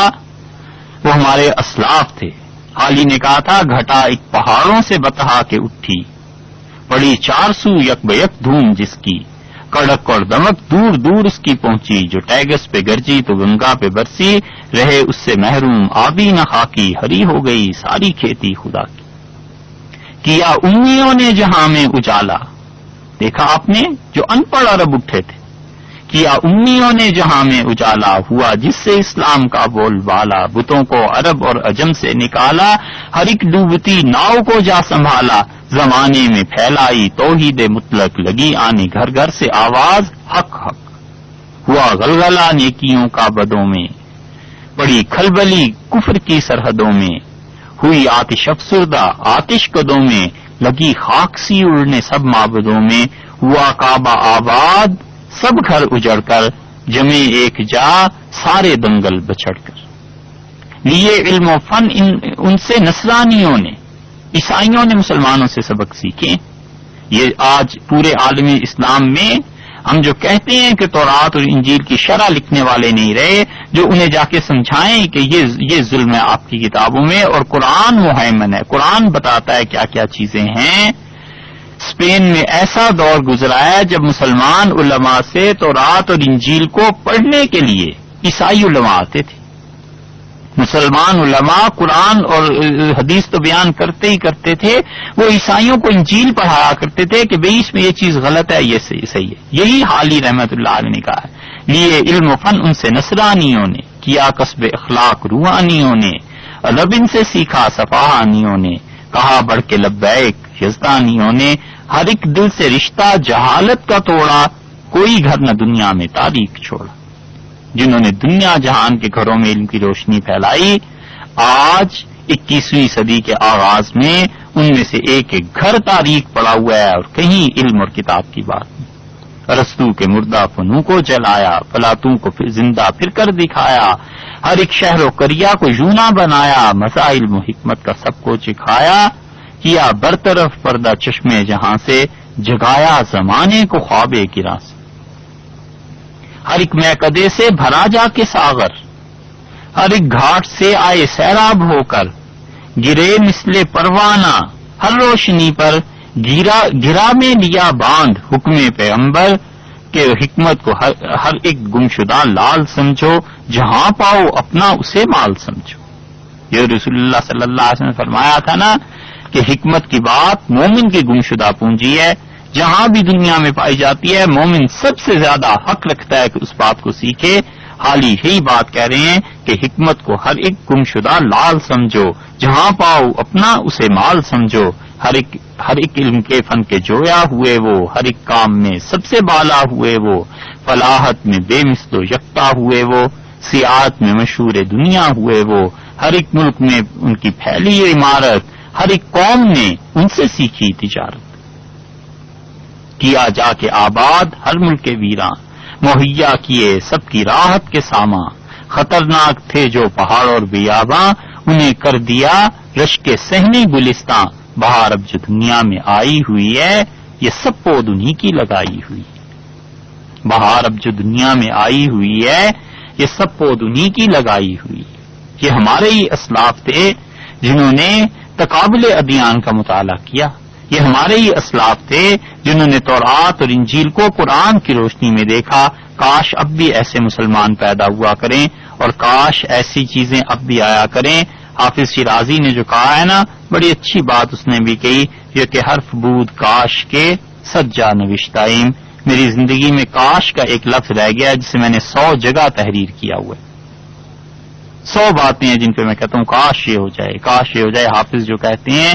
وہ ہمارے اسلاف تھے۔ حالی نے کہا تھا گھٹا ایک پہاڑوں سے بتہا کے اٹھی، پڑی 400 یک بیک دھوم جس کی، کڑک اور دمک دور دور اس کی پہنچی، جو ٹیگس پہ گرجی تو گنگا پہ برسی، رہے اس سے محروم آبی نہ خاکی، ہری ہو گئی ساری کھیتی خدا کی۔ کیا امیوں نے جہاں میں اجالا، دیکھا آپ نے جو ان پڑھ عرب اٹھے تھے، کیا امیوں نے جہاں میں اجالا، ہوا جس سے اسلام کا بول بالا، بتوں کو عرب اور عجم سے نکالا، ہر ایک ڈوبتی ناؤ کو جا سنبھالا، زمانے میں پھیلائی توحید مطلق، لگی آنے گھر گھر سے آواز حق حق، ہوا غلغلہ نیکیوں کا بدوں میں، پڑی کھلبلی کفر کی سرحدوں میں، ہوئی آتش افسردہ آتش قدوں میں، لگی خاک سی اڑنے سب معبدوں میں، ہوا کعبہ آباد سب گھر اجڑ کر، جمے ایک جا سارے دنگل بچڑ کر۔ لیے علم و فن ان سے نصرانیوں نے، عیسائیوں نے مسلمانوں سے سبق سیکھے۔ یہ آج پورے عالم اسلام میں ہم جو کہتے ہیں کہ تورات اور انجیل کی شرح لکھنے والے نہیں رہے، جو انہیں جا کے سمجھائیں کہ یہ ظلم ہے آپ کی کتابوں میں، اور قرآن مہیمن ہے، قرآن بتاتا ہے کیا کیا چیزیں ہیں۔ اسپین میں ایسا دور گزرا ہے جب مسلمان علماء سے تورات اور انجیل کو پڑھنے کے لیے عیسائی علماء آتے تھے۔ مسلمان علماء قرآن اور حدیث تو بیان کرتے ہی کرتے تھے، وہ عیسائیوں کو انجیل پڑھایا کرتے تھے کہ بھئی اس میں یہ چیز غلط ہے، یہ صحیح ہے۔ یہی حالی رحمت اللہ علیہ نے کہا ہے، لیے علم و فن ان سے نصرانیوں نے، کیا کسب اخلاق روحانیوں نے، ادب ان سے سیکھا صفحانیوں نے، کہا بڑھ کے لبیک یزدانیوں نے، ہر ایک دل سے رشتہ جہالت کا توڑا، کوئی گھر نہ دنیا میں تاریخ چھوڑا۔ جنہوں نے دنیا جہان کے گھروں میں علم کی روشنی پھیلائی، آج 21ویں صدی کے آغاز میں ان میں سے ایک ایک گھر تاریخ پڑا ہوا ہے اور کہیں علم اور کتاب کی بات نہیں۔ ارسطو کے مردہ فنوں کو جلایا، فلاطوں کو زندہ پھر کر دکھایا، ہر ایک شہر و قریہ کو یونا بنایا، مزہ علم و حکمت کا سب کو چکھایا، کیا برطرف پردہ چشمے جہاں سے، جگایا زمانے کو خواب گراں سے۔ ہر ایک میکدے سے بھرا جا کے ساغر، ہر ایک گھاٹ سے آئے سیراب ہو کر، گرے مثل پروانہ ہر روشنی پر، گرا میں لیا باندھ حکم پیغمبر، کہ حکمت کو ہر ایک گمشدہ لال سمجھو، جہاں پاؤ اپنا اسے مال سمجھو۔ یہ رسول اللہ صلی اللہ علیہ وسلم نے فرمایا تھا نا کہ حکمت کی بات مومن کی گمشدہ پونجی ہے، جہاں بھی دنیا میں پائی جاتی ہے مومن سب سے زیادہ حق رکھتا ہے کہ اس بات کو سیکھے۔ حالی یہی بات کہہ رہے ہیں کہ حکمت کو ہر ایک گمشدہ لال سمجھو، جہاں پاؤ اپنا اسے مال سمجھو، ہر ایک علم کے فن کے جویا ہوئے وہ، ہر ایک کام میں سب سے بالا ہوئے وہ، فلاحت میں بے مثل و یکتا ہوئے وہ، سیاحت میں مشہور دنیا ہوئے وہ، ہر ایک ملک میں ان کی پھیلی عمارت، ہر ایک قوم نے ان سے سیکھی تجارت، کیا جا کے آباد ہر ملک کے ویراں، مہیا کیے سب کی راحت کے سامان، خطرناک تھے جو پہاڑ اور بیاباں، انہیں کر دیا رش کے صحنی گلستاں، بہار اب جو دنیا میں آئی ہوئی ہے یہ سب پود انہی کی لگائی ہوئی، بہار اب جو دنیا میں آئی ہوئی ہے یہ سب پود انہی کی لگائی ہوئی۔ یہ ہمارے ہی اسلاف تھے جنہوں نے تقابل ادیان کا مطالعہ کیا، یہ ہمارے ہی اسلاف تھے جنہوں نے تورات اور انجیل کو قرآن کی روشنی میں دیکھا۔ کاش اب بھی ایسے مسلمان پیدا ہوا کریں، اور کاش ایسی چیزیں اب بھی آیا کریں۔ حافظ شیرازی نے جو کہا ہے نا، بڑی اچھی بات اس نے بھی کہی، یہ کہ حرف بود کاش کے سجا نوشتائم، میری زندگی میں کاش کا ایک لفظ رہ گیا جسے میں نے 100 جگہ تحریر کیا ہوا ہے۔ 100 باتیں ہیں جن پہ میں کہتا ہوں کاش یہ ہو جائے، کاش یہ ہو جائے۔ حافظ جو کہتے ہیں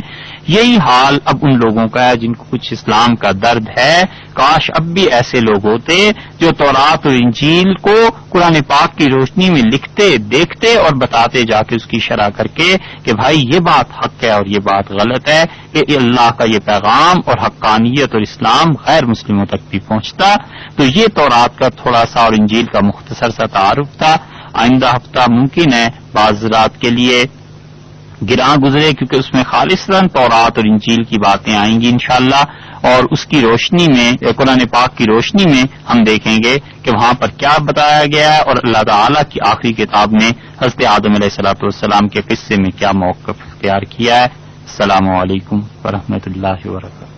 یہی حال اب ان لوگوں کا ہے جن کو کچھ اسلام کا درد ہے. کاش اب بھی ایسے لوگ ہوتے جو تورات اور انجیل کو قرآن پاک کی روشنی میں لکھتے، دیکھتے اور بتاتے جا کے اس کی شرح کر کے کہ بھائی یہ بات حق ہے اور یہ بات غلط ہے، کہ اللہ کا یہ پیغام اور حقانیت اور اسلام غیر مسلموں تک بھی پہنچتا. تو یہ تورات کا تھوڑا سا اور انجیل کا مختصر سا تعارف تھا. آئندہ ہفتہ ممکن ہے بعض رات کے لیے گراں گزرے، کیونکہ اس میں خالصاً تورات اور انجیل کی باتیں آئیں گی انشاءاللہ، اور اس کی روشنی میں، قرآن پاک کی روشنی میں ہم دیکھیں گے کہ وہاں پر کیا بتایا گیا ہے اور اللہ تعالیٰ کی آخری کتاب نے حضرت آدم علیہ الصلوۃ والسلام کے قصے میں کیا موقف اختیار کیا ہے. السلام علیکم ورحمۃ اللہ وبرکاتہ.